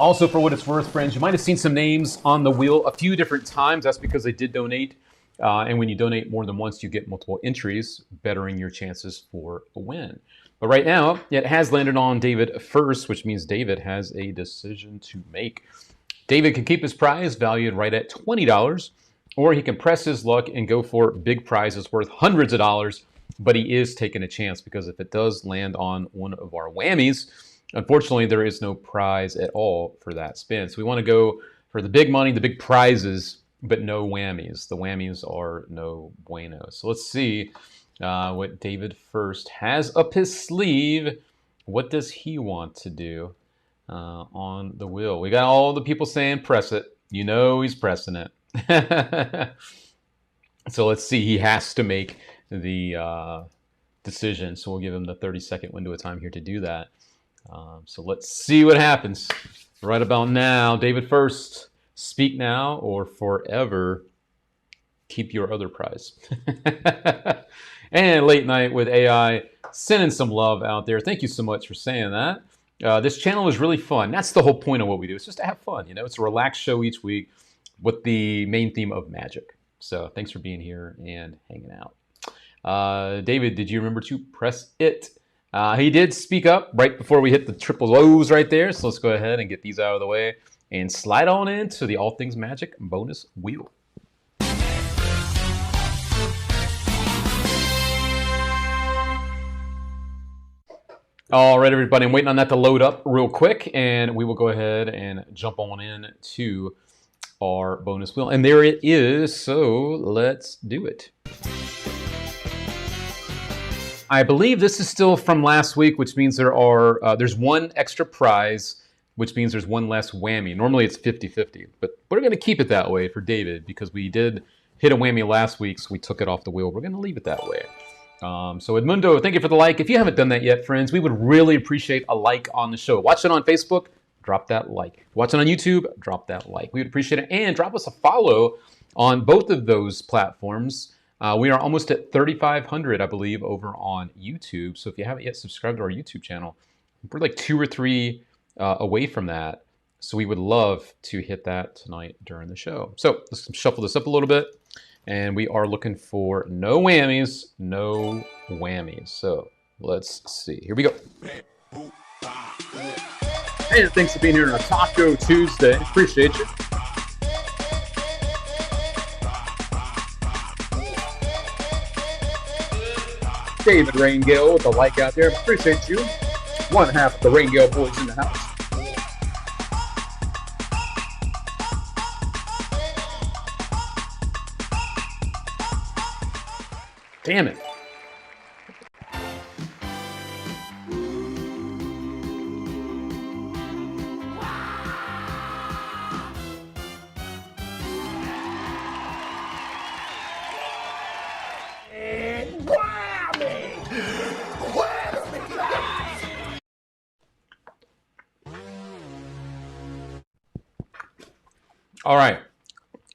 A: Also, for what it's worth, friends, you might have seen some names on the wheel a few different times. That's because they did donate. And when you donate more than once, you get multiple entries, bettering your chances for a win. But right now, it has landed on David First, which means David has a decision to make. David can keep his prize valued right at $20, or he can press his luck and go for big prizes worth hundreds of dollars. But he is taking a chance, because if it does land on one of our whammies, unfortunately, there is no prize at all for that spin. So we want to go for the big money, the big prizes, but no whammies. The whammies are no bueno. So let's see what David First has up his sleeve. What does he want to do on the wheel? We got all the people saying press it. You know he's pressing it. So let's see. He has to make the decision. So we'll give him the 30-second window of time here to do that. So let's see what happens. Right about now, David First, speak now or forever keep your other prize. And Late Night with AI, sending some love out there. Thank you so much for saying that. This channel is really fun. That's the whole point of what we do. It's just to have fun. You know, it's a relaxed show each week with the main theme of magic. So thanks for being here and hanging out. David, did you remember to press it? He did speak up right before we hit the triple O's right there. So let's go ahead and get these out of the way and slide on into the All Things Magic bonus wheel. All right, everybody, I'm waiting on that to load up real quick, and we will go ahead and jump on in to our bonus wheel. And there it is, so let's do it. I believe this is still from last week, which means there's one extra prize, which means there's one less whammy. Normally it's 50-50, but we're going to keep it that way for David because we did hit a whammy last week, so we took it off the wheel. We're going to leave it that way. So Edmundo, thank you for the like. If you haven't done that yet, friends, we would really appreciate a like on the show. Watch it on Facebook, drop that like. Watch it on YouTube, drop that like. We would appreciate it. And drop us a follow on both of those platforms. We are almost at 3,500, I believe, over on YouTube. So if you haven't yet subscribed to our YouTube channel, we're like 2 or 3 away from that. So we would love to hit that tonight during the show. So let's shuffle this up a little bit. And we are looking for no whammies, no whammies. So let's see. Here we go. And thanks for being here on a Taco Tuesday. Appreciate you. David Raingale with the like out there. Appreciate you. One half of the Raingale boys in the house. Damn it. All right.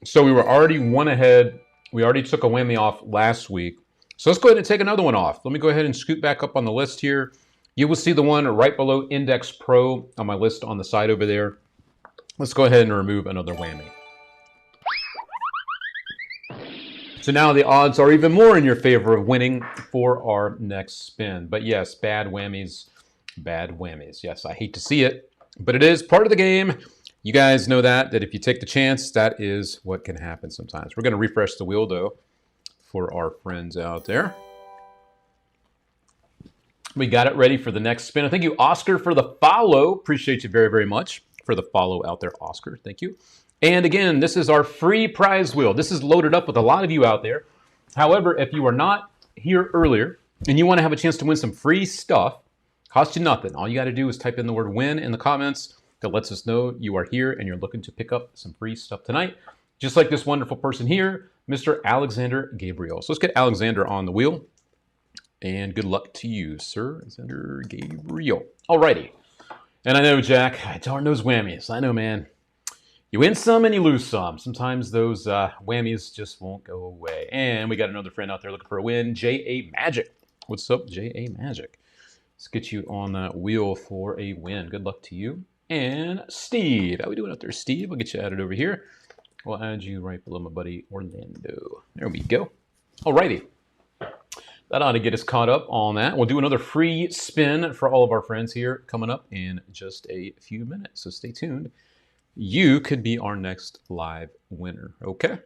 A: So we were already one ahead. We already took a whammy off last week. So let's go ahead and take another one off. Let me go ahead and scoot back up on the list here. You will see the one right below Index Pro on my list on the side over there. Let's go ahead and remove another whammy. So now the odds are even more in your favor of winning for our next spin. But yes, bad whammies, bad whammies. Yes, I hate to see it, but it is part of the game. You guys know that if you take the chance, that is what can happen sometimes. We're going to refresh the wheel, though, for our friends out there. We got it ready for the next spin. Thank you, Oscar, for the follow. Appreciate you very, very much for the follow out there, Oscar. Thank you. And again, this is our free prize wheel. This is loaded up with a lot of you out there. However, if you were not here earlier and you want to have a chance to win some free stuff, cost you nothing. All you got to do is type in the word win in the comments. That lets us know you are here and you're looking to pick up some free stuff tonight. Just like this wonderful person here, Mr. Alexander Gabriel. So let's get Alexander on the wheel. And good luck to you, Sir Alexander Gabriel. Alrighty. And I know, Jack, darn those whammies. I know, man. You win some and you lose some. Sometimes those whammies just won't go away. And we got another friend out there looking for a win, J.A. Magic. What's up, J.A. Magic? Let's get you on that wheel for a win. Good luck to you. And Steve. How we doing out there, Steve? I'll get you added over here. We'll add you right below my buddy Orlando. There we go. Alrighty. That ought to get us caught up on that. We'll do another free spin for all of our friends here coming up in just a few minutes. So stay tuned. You could be our next live winner. Okay.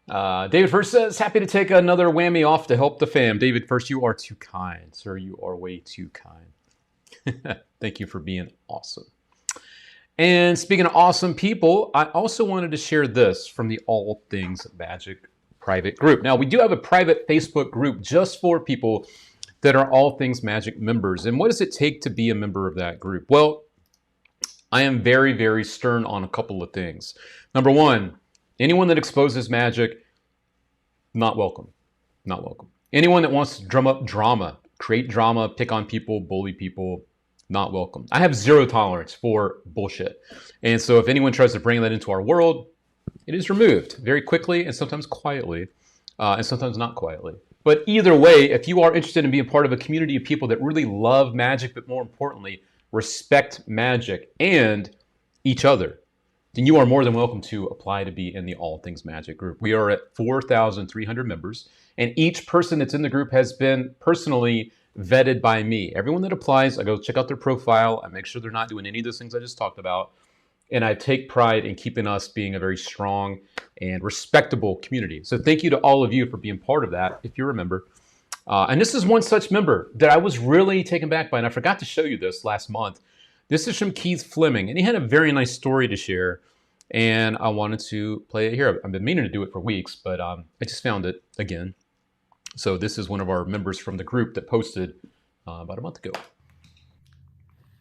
A: David First says, happy to take another whammy off to help the fam. David First, you are too kind, sir. You are way too kind. Thank you for being awesome. And speaking of awesome people, I also wanted to share this from the All Things Magic private group. Now, we do have a private Facebook group just for people that are All Things Magic members. And what does it take to be a member of that group? Well, I am very, very stern on a couple of things. Number one, anyone that exposes magic, not welcome. Not welcome. Anyone that wants to drum up drama, create drama, pick on people, bully people, not welcome. I have zero tolerance for bullshit. And so if anyone tries to bring that into our world, it is removed very quickly and sometimes quietly, and sometimes not quietly. But either way, if you are interested in being part of a community of people that really love magic, but more importantly, respect magic and each other, then you are more than welcome to apply to be in the All Things Magic group. We are at 4,300 members, and each person that's in the group has been personally vetted by me. Everyone that applies, I go check out their profile. I make sure they're not doing any of those things I just talked about. And I take pride in keeping us being a very strong and respectable community. So thank you to all of you for being part of that, if you remember. And this is one such member that I was really taken back by, and I forgot to show you this last month. This is from Keith Fleming, and he had a very nice story to share, and I wanted to play it here. I've been meaning to do it for weeks, but I just found it again. So this is one of our members from the group that posted about a month ago.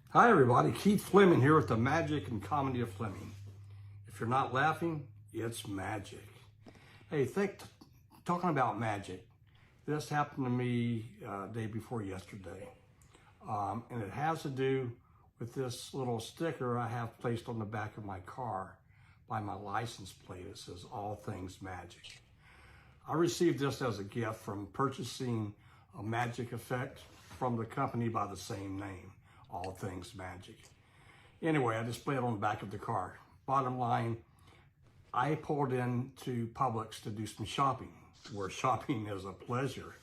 H: Hi everybody, Keith Fleming here with the Magic and Comedy of Fleming. If you're not laughing, it's magic. Hey, talking about magic, this happened to me day before yesterday. And it has to do with this little sticker I have placed on the back of my car by my license plate. It says All Things Magic. I received this as a gift from purchasing a magic effect from the company by the same name. All Things Magic. Anyway, I displayed it on the back of the car. Bottom line, I pulled into Publix to do some shopping, where shopping is a pleasure.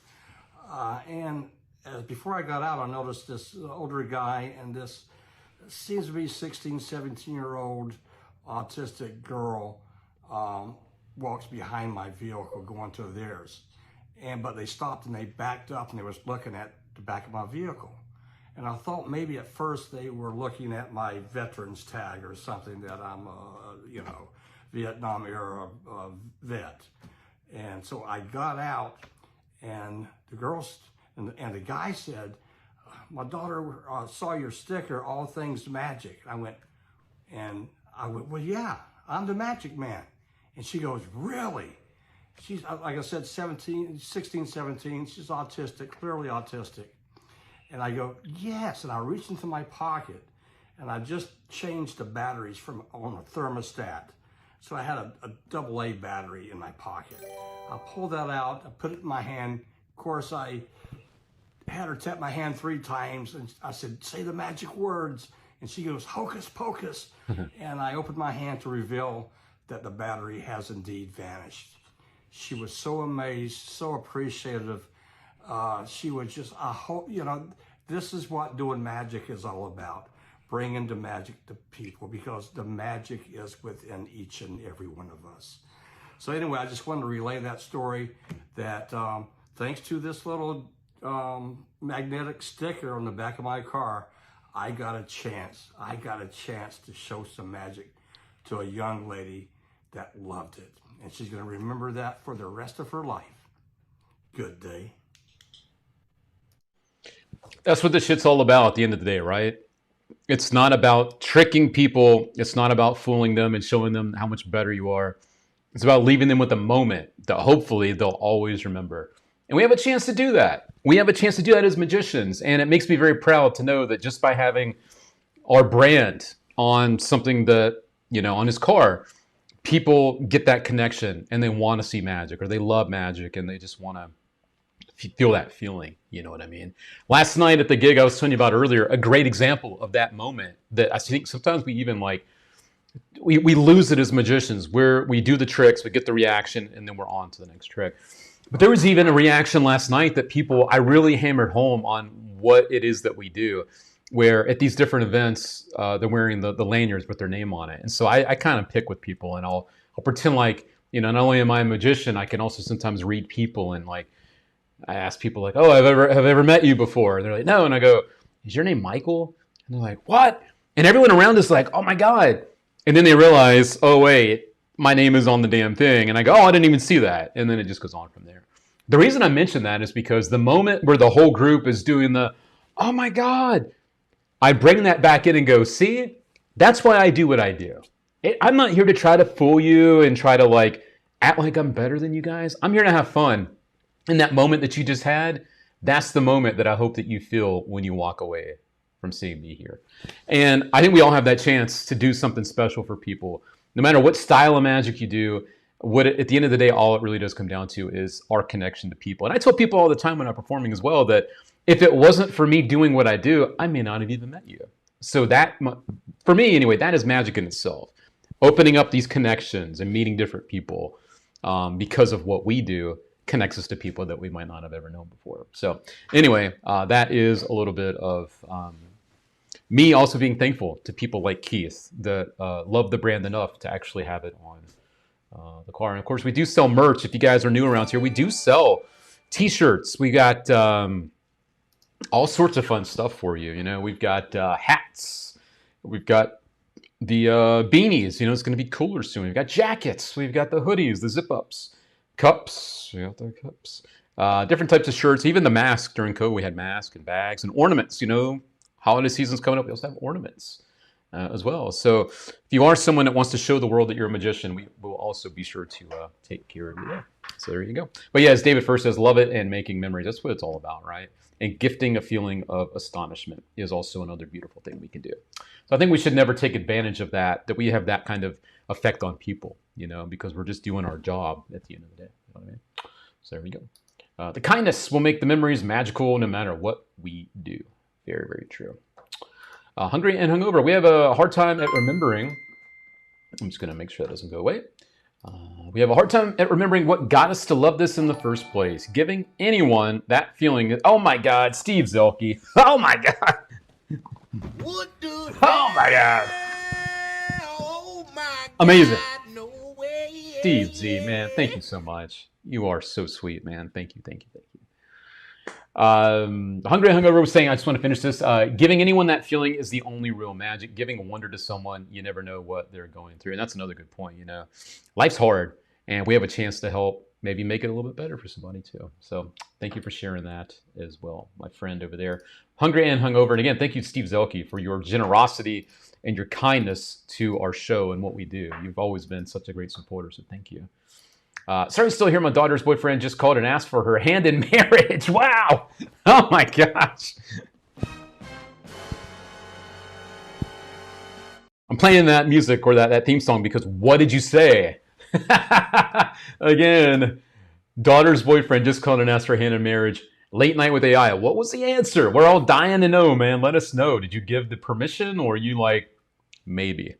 H: Before I got out, I noticed this older guy and this seems to be 16, 17-year-old autistic girl walks behind my vehicle going to theirs. But they stopped and they backed up and they was looking at the back of my vehicle. And I thought maybe at first they were looking at my veterans tag or something, that I'm a, Vietnam era vet. And so I got out, and the girls and the guy said, my daughter saw your sticker, All Things Magic. I went, well, yeah, I'm the magic man. And she goes, really? She's, like I said, 16, 17, she's autistic, clearly autistic. And I go, yes, and I reached into my pocket, and I just changed the batteries on a thermostat. So I had a AA battery in my pocket. I pulled that out, I put it in my hand. Of course, I had her tap my hand 3 times, and I said, say the magic words. And she goes, hocus pocus. And I opened my hand to reveal that the battery has indeed vanished. She was so amazed, so appreciative. She was just, I hope, you know, this is what doing magic is all about. Bringing the magic to people, because the magic is within each and every one of us. So anyway, I just wanted to relay that story, that thanks to this little magnetic sticker on the back of my car, I got a chance to show some magic to a young lady that loved it. And she's going to remember that for the rest of her life. Good day.
A: That's what this shit's all about at the end of the day, right? It's not about tricking people. It's not about fooling them and showing them how much better you are. It's about leaving them with a moment that hopefully they'll always remember. And we have a chance to do that. We have a chance to do that as magicians. And it makes me very proud to know that just by having our brand on something that, you know, on his car, people get that connection and they want to see magic, or they love magic and they just want to feel that feeling. You know what I mean? Last night at the gig I was telling you about earlier, a great example of that moment that I think sometimes we even like, we lose it as magicians, where we do the tricks, we get the reaction, and then we're on to the next trick. But there was even a reaction last night that I really hammered home on what it is that we do, where at these different events, they're wearing the lanyards with their name on it. And so I kind of pick with people, and I'll pretend like, you know, not only am I a magician, I can also sometimes read people, and like, I ask people like, oh, have I ever met you before? And they're like, no. And I go, is your name Michael? And they're like, what? And everyone around is like, oh my God. And then they realize, oh wait, my name is on the damn thing. And I go, oh, I didn't even see that. And then it just goes on from there. The reason I mention that is because the moment where the whole group is doing the, oh my God, I bring that back in and go, see, that's why I do what I do. I'm not here to try to fool you and try to like act like I'm better than you guys. I'm here to have fun. And that moment that you just had, that's the moment that I hope that you feel when you walk away from seeing me here. And I think we all have that chance to do something special for people. No matter what style of magic you do, at the end of the day, all it really does come down to is our connection to people. And I tell people all the time when I'm performing as well that if it wasn't for me doing what I do, I may not have even met you. So that, for me anyway, that is magic in itself. Opening up these connections and meeting different people because of what we do connects us to people that we might not have ever known before. So anyway, that is a little bit of me also being thankful to people like Keith that love the brand enough to actually have it on the car. And of course, we do sell merch. If you guys are new around here, we do sell t-shirts. We got all sorts of fun stuff for you. You know, we've got hats. We've got the beanies. You know, it's going to be cooler soon. We've got jackets. We've got the hoodies, the zip-ups. Cups, we got the cups. Different types of shirts, even the mask. During COVID, we had masks and bags and ornaments. You know, holiday season's coming up. We also have ornaments as well. So if you are someone that wants to show the world that you're a magician, we will also be sure to take care of you there. So there you go. But yeah, as David first says, love it and making memories. That's what it's all about, right? And gifting a feeling of astonishment is also another beautiful thing we can do. So I think we should never take advantage of that we have that kind of effect on people, you know, because we're just doing our job at the end of the day. You know what I mean? So there we go. The kindness will make the memories magical no matter what we do. Very, very true. Hungry and hungover. We have a hard time at remembering. I'm just going to make sure that doesn't go away. We have a hard time at remembering what got us to love this in the first place. Giving anyone that feeling. Oh my God, Steve Zelke. Oh my God.
D: What do
A: Oh my God.
D: Oh my God.
A: Amazing.
D: No way.
A: Steve Z, man, thank you so much. You are so sweet, man. Thank you, thank you, thank you. Hungry Hungover was saying, I just want to finish this. Giving anyone that feeling is the only real magic. Giving a wonder to someone, you never know what they're going through. And that's another good point, you know. Life's hard, and we have a chance to help maybe make it a little bit better for somebody too. So thank you for sharing that as well, my friend over there. Hungry and Hungover. And again, thank you, Steve Zelke, for your generosity and your kindness to our show and what we do. You've always been such a great supporter, so thank you. Sorry, still here. My daughter's boyfriend just called and asked for her hand in marriage. Wow. Oh my gosh. I'm playing that music or that theme song because what did you say? Again, Daughter's boyfriend just called and asked for hand in marriage. Late night with AI. What was the answer? We're all dying to know, man. Let us know. Did you give the permission, or are you like, maybe?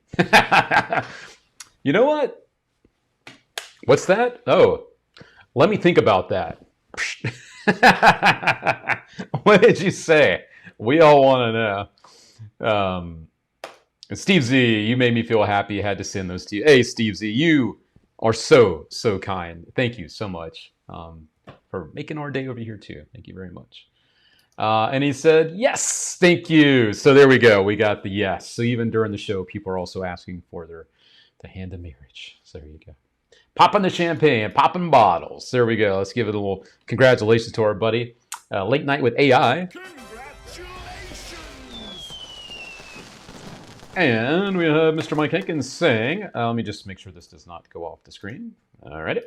A: You know what? What's that? Oh, let me think about that. What did you say? We all want to know. Steve Z, you made me feel happy. You had to send those to you. Hey, Steve Z, you are so kind. Thank you so much for making our day over here too. Thank you very much. And he said, yes, thank you. So there we go. We got the yes. So even during the show, people are also asking for the hand of marriage. So there you go. Popping the champagne, popping bottles. There we go. Let's give it a little congratulations to our buddy. Late night with AI. And we have Mr. Mike Hankins saying, let me just make sure this does not go off the screen. All right.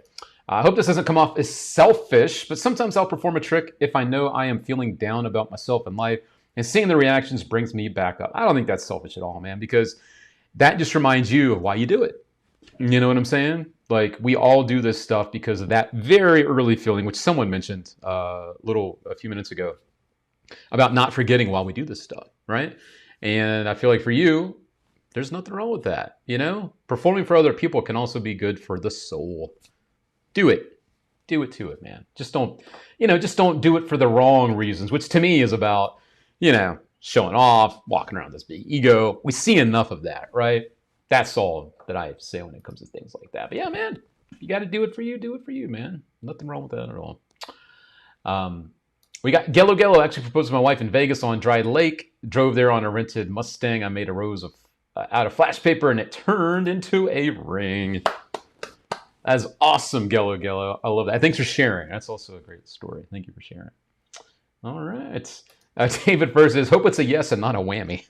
A: I hope this doesn't come off as selfish, but sometimes I'll perform a trick if I know I am feeling down about myself and life, and seeing the reactions brings me back up. I don't think that's selfish at all, man, because that just reminds you of why you do it. You know what I'm saying? Like, we all do this stuff because of that very early feeling, which someone mentioned a few minutes ago, about not forgetting why we do this stuff, right? And I feel like for you, there's nothing wrong with that, you know? Performing for other people can also be good for the soul. Do it. Do it to it, man. Just don't do it for the wrong reasons, which to me is about, showing off, walking around this big ego. We see enough of that, right? That's all that I say when it comes to things like that. But yeah, man, if you got to do it for you, man. Nothing wrong with that at all. We got Gello Gello actually proposed to my wife in Vegas on Dry Lake. Drove there on a rented Mustang. I made a rose out of flash paper, and it turned into a ring. That's awesome, Gello Gello. I love that. Thanks for sharing. That's also a great story. Thank you for sharing. All right. David first says, hope it's a yes and not a whammy.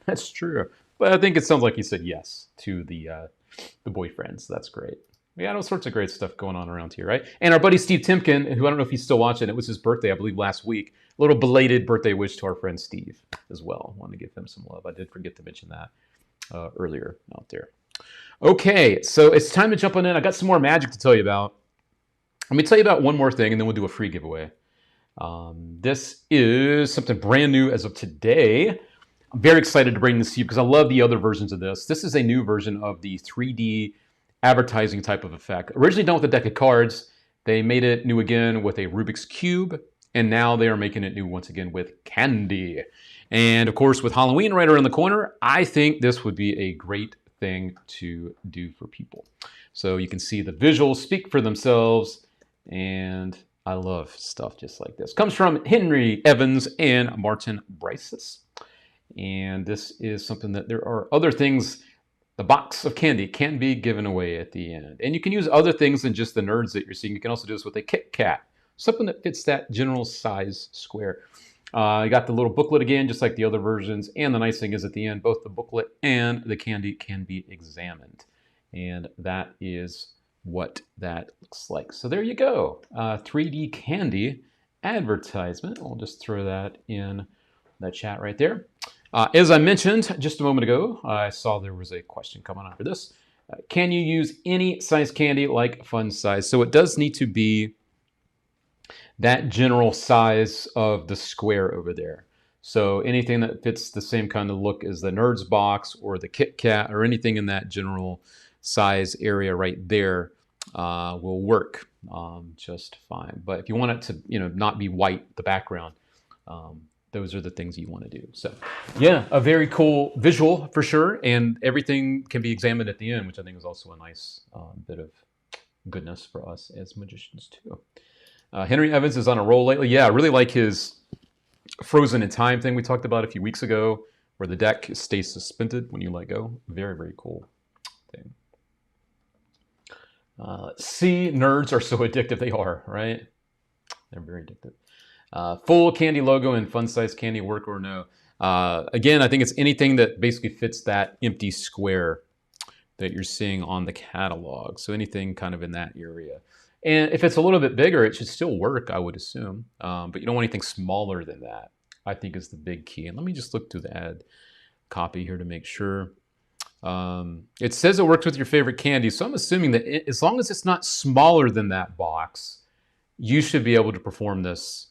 A: That's true. But I think it sounds like he said yes to the boyfriend, so that's great. We got all sorts of great stuff going on around here, right? And our buddy Steve Timken, who I don't know if he's still watching, it was his birthday, I believe, last week. A little belated birthday wish to our friend Steve as well. I want to give him some love. I did forget to mention that earlier out there. Okay, so it's time to jump on in. I got some more magic to tell you about. Let me tell you about one more thing, and then we'll do a free giveaway. This is something brand new as of today. I'm very excited to bring this to you because I love the other versions of this. This is a new version of the 3D advertising type of effect. Originally done with a deck of cards, they made it new again with a Rubik's Cube, and now they are making it new once again with candy. And of course, with Halloween right around the corner, I think this would be a great thing to do for people. So you can see the visuals speak for themselves, and I love stuff just like this. Comes from Henry Evans and Martin Bryces. And this is something that there are other things. The box of candy can be given away at the end. And you can use other things than just the nerds that you're seeing. You can also do this with a Kit Kat, something that fits that general size square. You got the little booklet again, just like the other versions. And the nice thing is at the end, both the booklet and the candy can be examined. And that is what that looks like. So there you go. 3D candy advertisement. I'll just throw that in the chat right there. As I mentioned just a moment ago, I saw there was a question coming on for this. Can you use any size candy like fun size? So it does need to be that general size of the square over there. So anything that fits the same kind of look as the Nerds box or the Kit Kat or anything in that general size area right there will work just fine. But if you want it to, not be white, the background, those are the things you want to do. So yeah, a very cool visual for sure. And everything can be examined at the end, which I think is also a nice bit of goodness for us as magicians too. Henry Evans is on a roll lately. Yeah, I really like his frozen in time thing we talked about a few weeks ago, where the deck stays suspended when you let go. Very, very cool thing. Let's see, nerds are so addictive. They are, right? They're very addictive. Full candy logo and fun size candy work or no? Again, I think it's anything that basically fits that empty square that you're seeing on the catalog. So anything kind of in that area. And if it's a little bit bigger, it should still work, I would assume. But you don't want anything smaller than that, I think is the big key. And let me just look through the ad copy here to make sure. It says it works with your favorite candy, so I'm assuming that as long as it's not smaller than that box, you should be able to perform this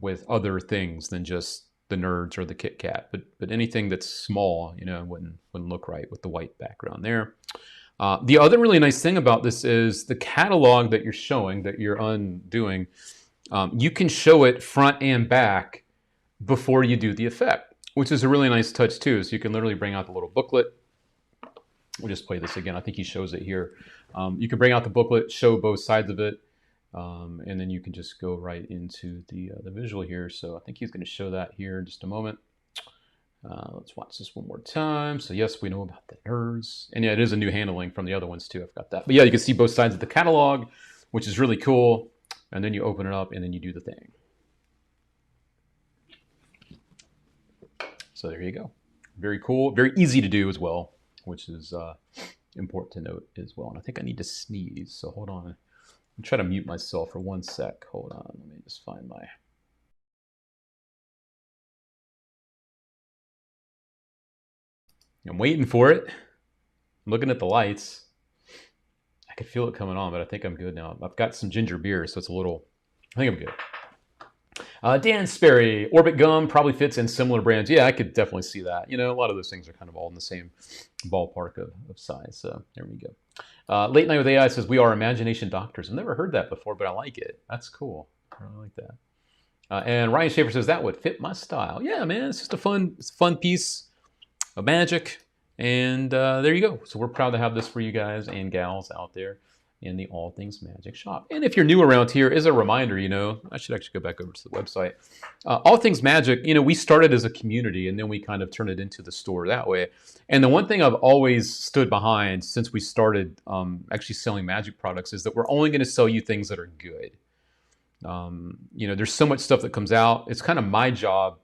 A: with other things than just the Nerds or the Kit Kat. But anything that's small, you know, wouldn't look right with the white background there. The other really nice thing about this is the catalog that you're showing, that you're undoing. You can show it front and back before you do the effect, which is a really nice touch too. So you can literally bring out the little booklet. We'll just play this again. I think he shows it here. You can bring out the booklet, show both sides of it, and then you can just go right into the visual here. So I think he's going to show that here in just a moment. Let's watch this one more time. So yes, we know about the Nerds. And yeah, it is a new handling from the other ones too. I've got that. But yeah, you can see both sides of the catalog, which is really cool. And then you open it up and then you do the thing. So there you go. Very cool. Very easy to do as well, which is important to note as well. And I think I need to sneeze. So hold on. I'm trying to mute myself for 1 sec. Hold on. Let me just find my... I'm waiting for it. I'm looking at the lights. I can feel it coming on, but I think I'm good now. I've got some ginger beer, so it's a little... I think I'm good. Dan Sperry, Orbit Gum probably fits in similar brands. Yeah, I could definitely see that. You know, a lot of those things are kind of all in the same ballpark of size. So there we go. Late Night with AI says, we are imagination doctors. I've never heard that before, but I like it. That's cool. I really like that. And Ryan Schaefer says, that would fit my style. Yeah, man, it's just a fun piece of magic. And there you go. So we're proud to have this for you guys and gals out there in the All Things Magic shop. And if you're new around here, as a reminder, you know, I should actually go back over to the website. All Things Magic, you know, we started as a community and then we kind of turned it into the store that way. And the one thing I've always stood behind since we started actually selling magic products is that we're only going to sell you things that are good. You know, there's so much stuff that comes out. It's kind of my job,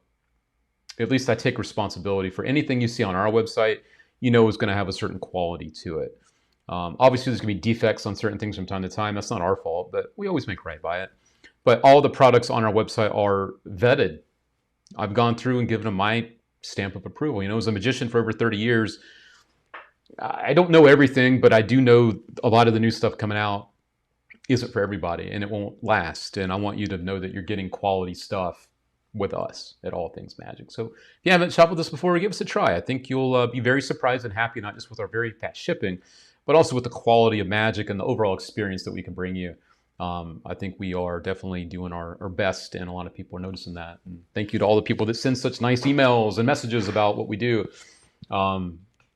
A: at least I take responsibility for anything you see on our website, you know, is going to have a certain quality to it. Obviously, there's going to be defects on certain things from time to time. That's not our fault, but we always make right by it. But all the products on our website are vetted. I've gone through and given them my stamp of approval. You know, as a magician for over 30 years, I don't know everything, but I do know a lot of the new stuff coming out isn't for everybody, and it won't last. And I want you to know that you're getting quality stuff with us at All Things Magic. So if you haven't shopped with us before, give us a try. I think you'll be very surprised and happy, not just with our very fast shipping, but also with the quality of magic and the overall experience that we can bring you. I think we are definitely doing our best, and a lot of people are noticing that. And thank you to all the people that send such nice emails and messages about what we do.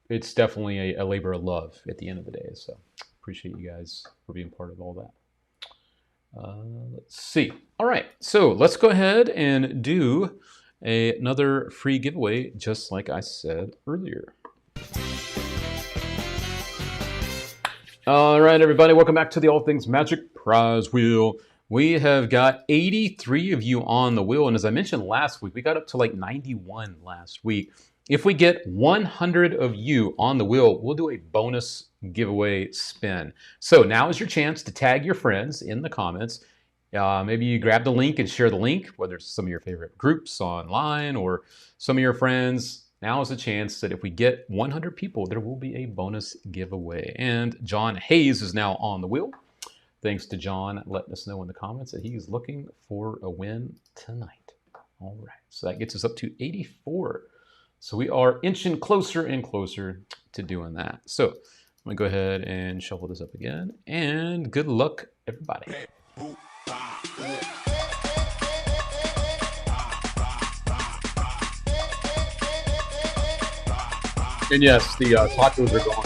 A: It's definitely a labor of love at the end of the day. So appreciate you guys for being part of all that. Let's see. All right, so let's go ahead and do another free giveaway, just like I said earlier. All right, everybody, welcome back to the All Things Magic prize wheel. We have got 83 of you on the wheel, and as I mentioned last week, we got up to like 91 last week. If we get 100 of you on the wheel, we'll do a bonus giveaway spin. So now is your chance to tag your friends in the comments. Maybe you grab the link and share the link, whether it's some of your favorite groups online or some of your friends. Now is the chance that if we get 100 people, there will be a bonus giveaway. And John Hayes is now on the wheel. Thanks to John letting us know in the comments that he's looking for a win tonight. All right, so that gets us up to 84. So we are inching closer and closer to doing that. So I'm gonna go ahead and shuffle this up again. And good luck, everybody. And yes, the tacos are gone.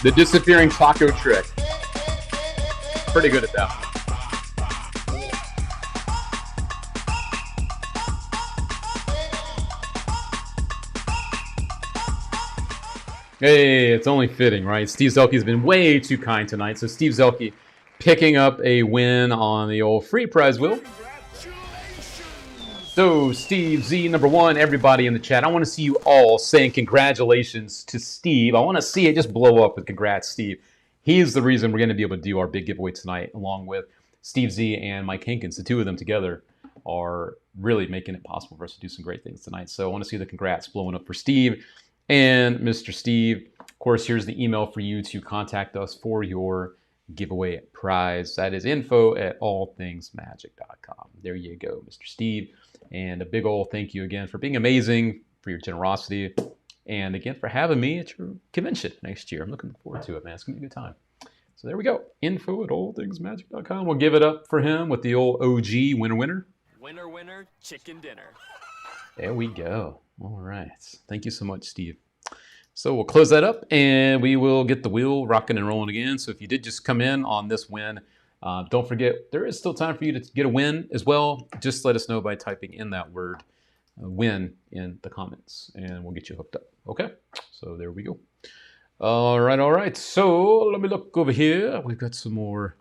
A: The disappearing taco trick. Pretty good at that. Hey, it's only fitting, right? Steve Zelke's been way too kind tonight. So Steve Zelke picking up a win on the old free prize wheel. So, Steve Z, number one, everybody in the chat, I want to see you all saying congratulations to Steve. I want to see it just blow up with congrats, Steve. He is the reason we're going to be able to do our big giveaway tonight, along with Steve Z and Mike Hankins. The two of them together are really making it possible for us to do some great things tonight. So I want to see the congrats blowing up for Steve. and Mr. Steve. Of course, here's the email for you to contact us for your giveaway prize. That is info@allthingsmagic.com. There you go, Mr. Steve. And a big old thank you again for being amazing, for your generosity, and again for having me at your convention next year. I'm looking forward to it, man. It's going to be a good time. So there we go. Info@allthingsmagic.com. We'll give it up for him with the old OG winner.
C: Winner, winner, chicken dinner.
A: There we go. All right. Thank you so much, Steve. So we'll close that up and we will get the wheel rocking and rolling again. So if you did just come in on this win, don't forget there is still time for you to get a win as well. Just let us know by typing in that word win in the comments and we'll get you hooked up. Okay. So there we go. All right. So let me look over here. We've got a little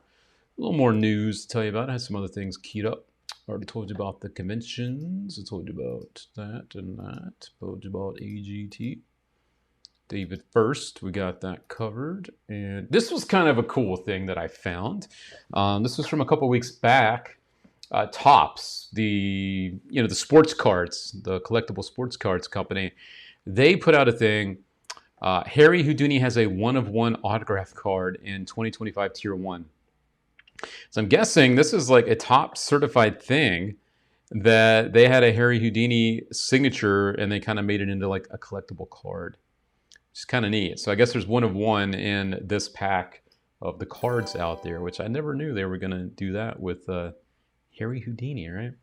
A: more news to tell you about. I had some other things keyed up. I already told you about the conventions. I told you about that and that. Told you about AGT. David First, we got that covered. And this was kind of a cool thing that I found. This was from a couple weeks back. Topps, the sports cards, the collectible sports cards company, they put out a thing. Harry Houdini has a 1-of-1 autograph card in 2025 Tier 1. So I'm guessing this is like a top certified thing that they had a Harry Houdini signature and they kind of made it into like a collectible card. It's kind of neat. So I guess there's 1-of-1 in this pack of the cards out there, which I never knew they were going to do that with Harry Houdini, right?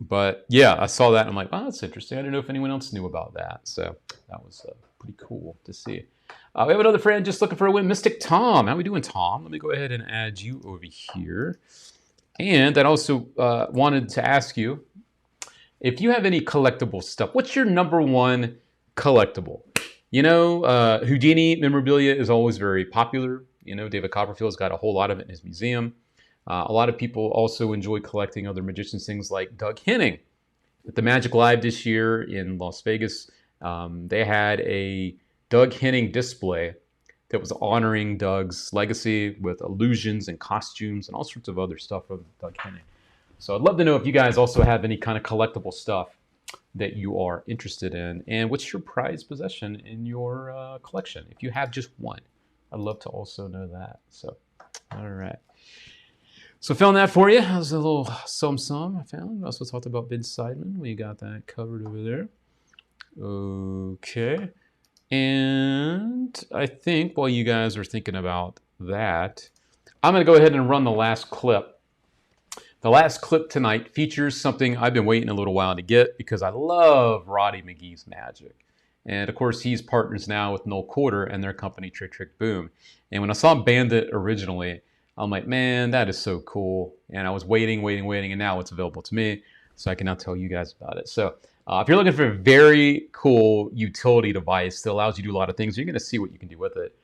A: But yeah, I saw that and I'm like, oh, that's interesting. I didn't know if anyone else knew about that. So that was pretty cool to see. We have another friend just looking for a win, Mystic Tom. How we doing, Tom? Let me go ahead and add you over here. And I also wanted to ask you if you have any collectible stuff. What's your number one collectible? Houdini memorabilia is always very popular. David Copperfield's got a whole lot of it in his museum. A lot of people also enjoy collecting other magicians' things like Doug Henning. At the Magic Live this year in Las Vegas, they had a Doug Henning display that was honoring Doug's legacy with illusions and costumes and all sorts of other stuff from Doug Henning. So I'd love to know if you guys also have any kind of collectible stuff that you are interested in. And what's your prized possession in your collection? If you have just one, I'd love to also know that. So, all right. So found that for you. That was a little sum I found. We also talked about Ben Seidman. We got that covered over there. Okay. And I think while you guys are thinking about that, I'm going to go ahead and run the last clip. The last clip tonight features something I've been waiting a little while to get because I love Roddy McGee's magic. And of course, he's partners now with Noel Quarter and their company Trick Trick Boom. And when I saw Bandit originally, I'm like, man, that is so cool. And I was waiting, and now it's available to me. So I can now tell you guys about it. So if you're looking for a very cool utility device that allows you to do a lot of things, you're going to see what you can do with it.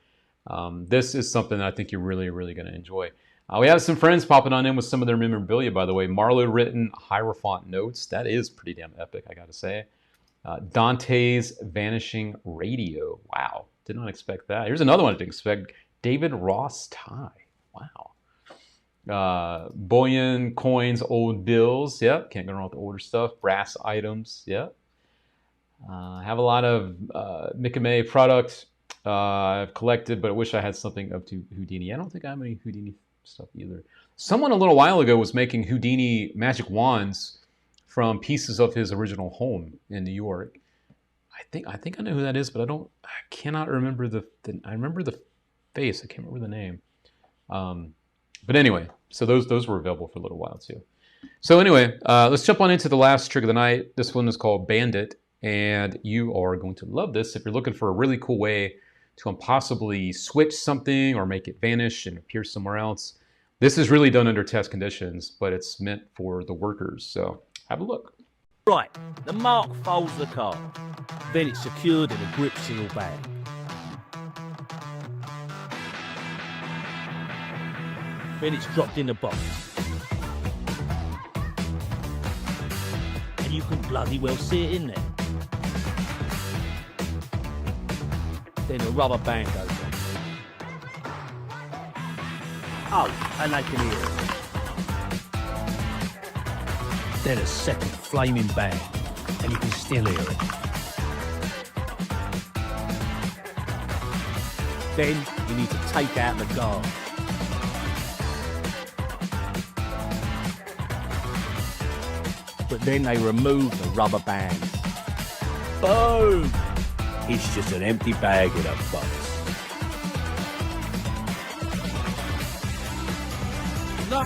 A: This is something that I think you're really, really going to enjoy. We have some friends popping on in with some of their memorabilia, by the way. Marlowe written Hierophant notes. That is pretty damn epic, I got to say. Dante's Vanishing Radio. Wow. Did not expect that. Here's another one I didn't expect. David Ross tie. Wow. Bullion, coins, old bills. Yep. Can't go wrong with the older stuff. Brass items. Yep. I have a lot of Mikame products I've collected, but I wish I had something up to Houdini. I don't think I have any Houdini stuff either. Someone a little while ago was making Houdini magic wands from pieces of his original home in New York. I think I know who that is, but I cannot remember I remember the face. I can't remember the name. But anyway, so those were available for a little while too. So anyway, let's jump on into the last trick of the night. This one is called Bandit, and you are going to love this if you're looking for a really cool way to possibly switch something or make it vanish and appear somewhere else. This is really done under test conditions, but it's meant for the workers. So have a look.
I: Right, the mark folds the card. Then it's secured in a grip seal bag. Then it's dropped in the box. And you can bloody well see it in there. Then a rubber band goes on. Oh, and they can hear it. Then a second flaming bang, and you can still hear it. Then you need to take out the guard. But then they remove the rubber band. Boom! It's just an empty bag in a box. No.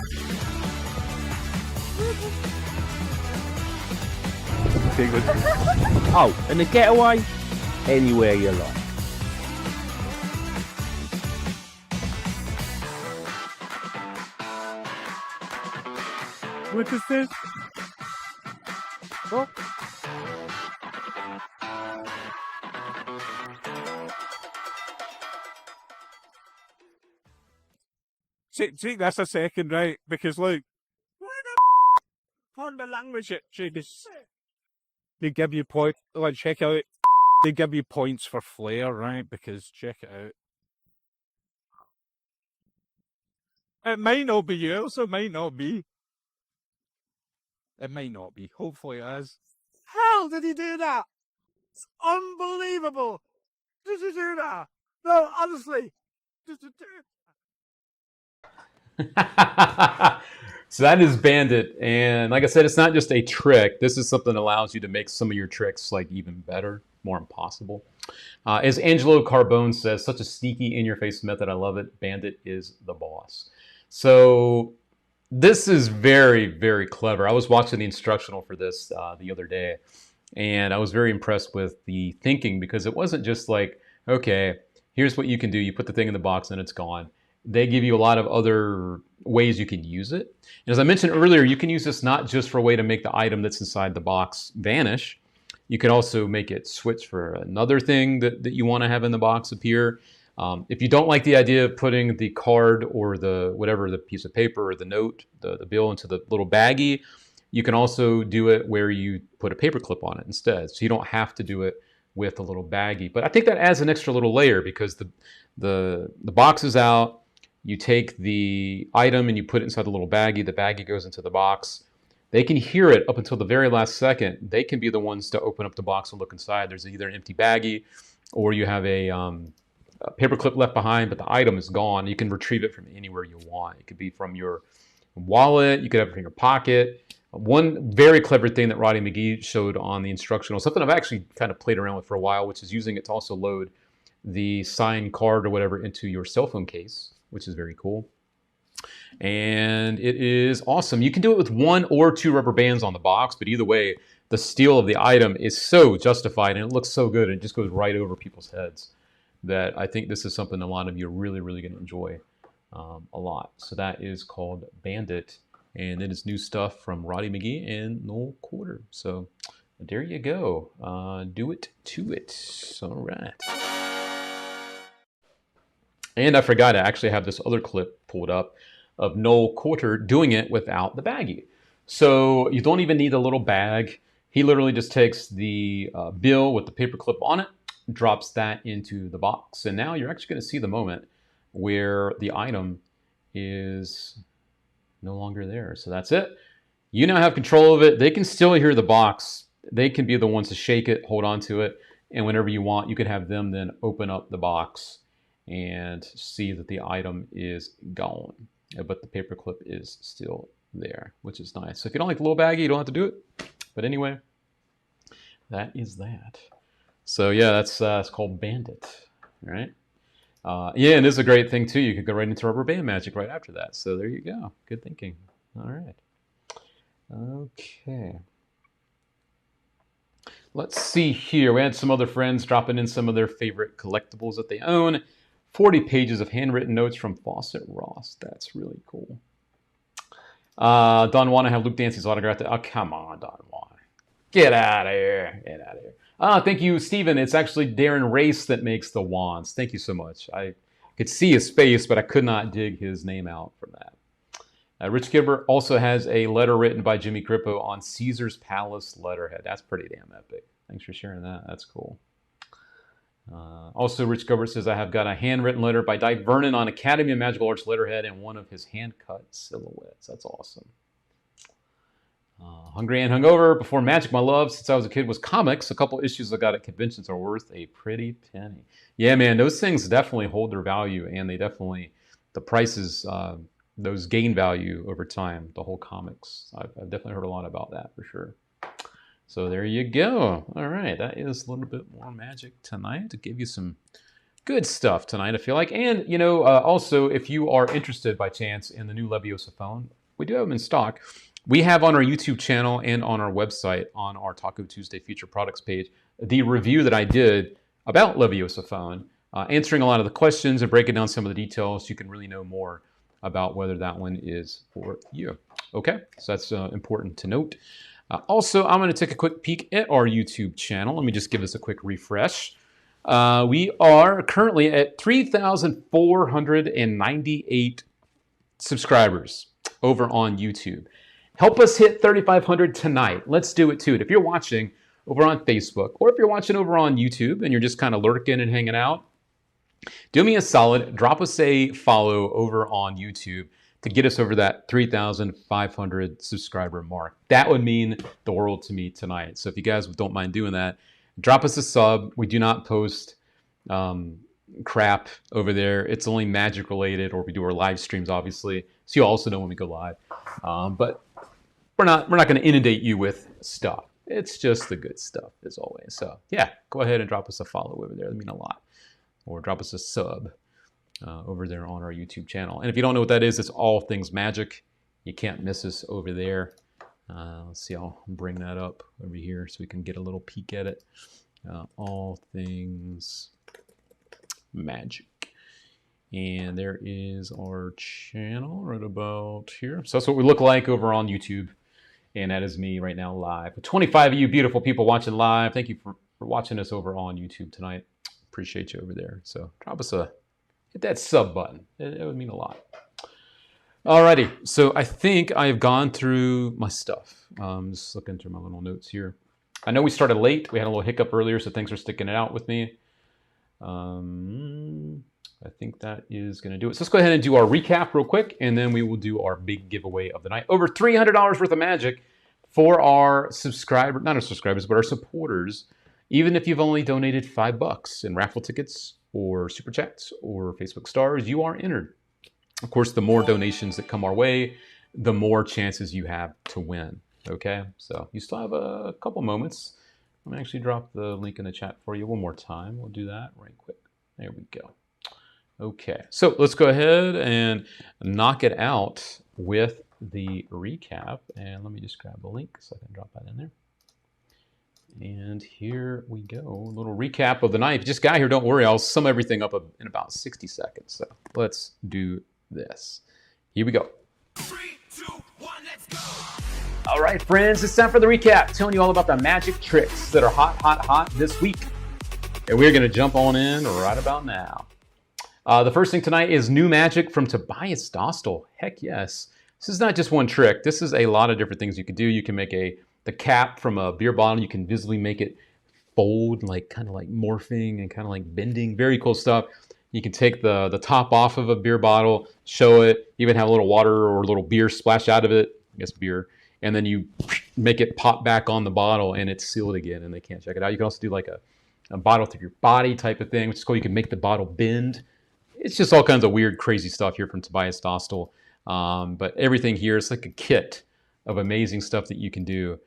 I: Oh, and the getaway? Anywhere you like. What is this? Oh.
J: See, that's a second, right? Because, like, on the language, they give you points, like, check out, they give you points for flair, right? Because, check it out. It might not be yours, it might not be. It might not be. Hopefully it is. How did he do that? It's unbelievable. Did you do that? No, honestly. Did you do it?
A: So that is Bandit, and like I said, it's not just a trick. This is something that allows you to make some of your tricks like even better, more impossible. As Angelo Carbone says, such a sneaky in-your-face method. I love it. Bandit is the boss. So this is very, very clever. I was watching the instructional for this the other day, and I was very impressed with the thinking, because it wasn't just like, okay, here's what you can do. You put the thing in the box and it's gone. They give you a lot of other ways you can use it. And as I mentioned earlier, you can use this not just for a way to make the item that's inside the box vanish. You can also make it switch for another thing that you want to have in the box appear. If you don't like the idea of putting the card or the whatever, the piece of paper or the note, the bill into the little baggie, you can also do it where you put a paper clip on it instead. So you don't have to do it with a little baggie. But I think that adds an extra little layer, because the box is out. You take the item and you put it inside the little baggie. The baggie goes into the box. They can hear it up until the very last second. They can be the ones to open up the box and look inside. There's either an empty baggie, or you have a paper clip left behind, but the item is gone. You can retrieve it from anywhere you want. It could be from your wallet. You could have it in your pocket. One very clever thing that Roddy McGee showed on the instructional, something I've actually kind of played around with for a while, which is using it to also load the signed card or whatever into your cell phone case, which is very cool. And it is awesome. You can do it with 1 or 2 rubber bands on the box, but either way, the steal of the item is so justified, and it looks so good, and it just goes right over people's heads, that I think this is something a lot of you are really, really going to enjoy a lot. So that is called Bandit, and it is new stuff from Roddy McGee and Noel Quarter. So there you go. Do it to it. All right. And I forgot, I actually have this other clip pulled up of Noel Quarter doing it without the baggie. So you don't even need a little bag. He literally just takes the bill with the paper clip on it, drops that into the box, and now you're actually going to see the moment where the item is no longer there. So that's it. You now have control of it. They can still hear the box. They can be the ones to shake it, hold on to it, and whenever you want, you can have them then open up the box and see that the item is gone, but the paper clip is still there, which is nice. So if you don't like the little baggie, you don't have to do it. But anyway, that is that. So yeah, that's called Bandit, right? Yeah, and it's a great thing too. You could go right into rubber band magic right after that. So there you go. Good thinking. All right. Okay. Let's see here. We had some other friends dropping in some of their favorite collectibles that they own. 40 pages of handwritten notes from Fawcett Ross. That's really cool. Don Juan, I have Luke Dancy's autograph. Oh, come on, Don Juan. Get out of here. Get out of here. Thank you, Steven. It's actually Darren Race that makes the wands. Thank you so much. I could see his face, but I could not dig his name out from that. Rich Gilbert also has a letter written by Jimmy Crippo on Caesar's Palace letterhead. That's pretty damn epic. Thanks for sharing that. That's cool. Also, Rich Gilbert says, I have got a handwritten letter by Dyke Vernon on Academy of Magical Arts letterhead and one of his hand-cut silhouettes. That's awesome. Hungry and Hungover, Before Magic, My Love, Since I Was a Kid, was comics. A couple issues I got at conventions are worth a pretty penny. Yeah, man, those things definitely hold their value, and they definitely, the prices, those gain value over time, the whole comics. I've definitely heard a lot about that for sure. So there you go. All right, that is a little bit more magic tonight to give you some good stuff tonight, I feel like. And, you know, also, if you are interested by chance in the new Leviosa phone, we do have them in stock. We have on our YouTube channel and on our website, on our Taco Tuesday feature products page, the review that I did about Leviosa phone, answering a lot of the questions and breaking down some of the details so you can really know more about whether that one is for you. Okay, so that's important to note. Also, I'm going to take a quick peek at our YouTube channel. Let me just give us a quick refresh. We are currently at 3,498 subscribers over on YouTube. Help us hit 3,500 tonight. Let's do it too. And if you're watching over on Facebook, or if you're watching over on YouTube and you're just kind of lurking and hanging out, do me a solid, drop us a follow over on YouTube to get us over that 3,500 subscriber mark. That would mean the world to me tonight. So if you guys don't mind doing that, drop us a sub. We do not post crap over there. It's only magic related, or we do our live streams, obviously. So you also know when we go live. But we're not going to inundate you with stuff. It's just the good stuff, as always. So yeah, go ahead and drop us a follow over there. That'd mean a lot. Or drop us a sub over there on our YouTube channel. And if you don't know what that is, it's all things magic. You can't miss us over there. Let's see, I'll bring that up over here so we can get a little peek at it. All things magic. And there is our channel right about here. So that's what we look like over on YouTube. And that is me right now live. 25 of you beautiful people watching live. Thank you for watching us over on YouTube tonight. Appreciate you over there. So drop us hit that sub button. It would mean a lot. Alrighty, so I think I've gone through my stuff. Just looking through my little notes here. I know we started late. We had a little hiccup earlier, so things are sticking it out with me. I think that is going to do it. So let's go ahead and do our recap real quick, and then we will do our big giveaway of the night. Over $300 worth of magic for our subscribers, not our subscribers, but our supporters, even if you've only donated $5 in raffle tickets or super chats or Facebook stars, you are entered. Of course, the more donations that come our way, the more chances you have to win. Okay, so you still have a couple moments. I'm going to actually drop the link in the chat for you one more time. We'll do that right quick. There we go. Okay, so let's go ahead and knock it out with the recap. And let me just grab the link so I can drop that in there. And here we go. A little recap of the night. If you just got here, don't worry. I'll sum everything up in about 60 seconds. So let's do this. Here we go.
D: 3, 2, 1, let's go.
A: All right, friends, it's time for the recap. Telling you all about the magic tricks that are hot this week. And we're going to jump on in right about now. The first thing tonight is new magic from Tobias Dostal. Heck yes. This is not just one trick. This is a lot of different things you can do. You can make the cap from a beer bottle. You can visibly make it fold, like kind of like morphing and kind of like bending. Very cool stuff. You can take the top off of a beer bottle, show it, even have a little water or a little beer splash out of it. I guess beer. And then you make it pop back on the bottle and it's sealed again and they can't check it out. You can also do like a bottle through your body type of thing, which is cool. You can make the bottle bend. It's just all kinds of weird, crazy stuff here from Tobias Dostal. But everything here is like a kit of amazing stuff that you can do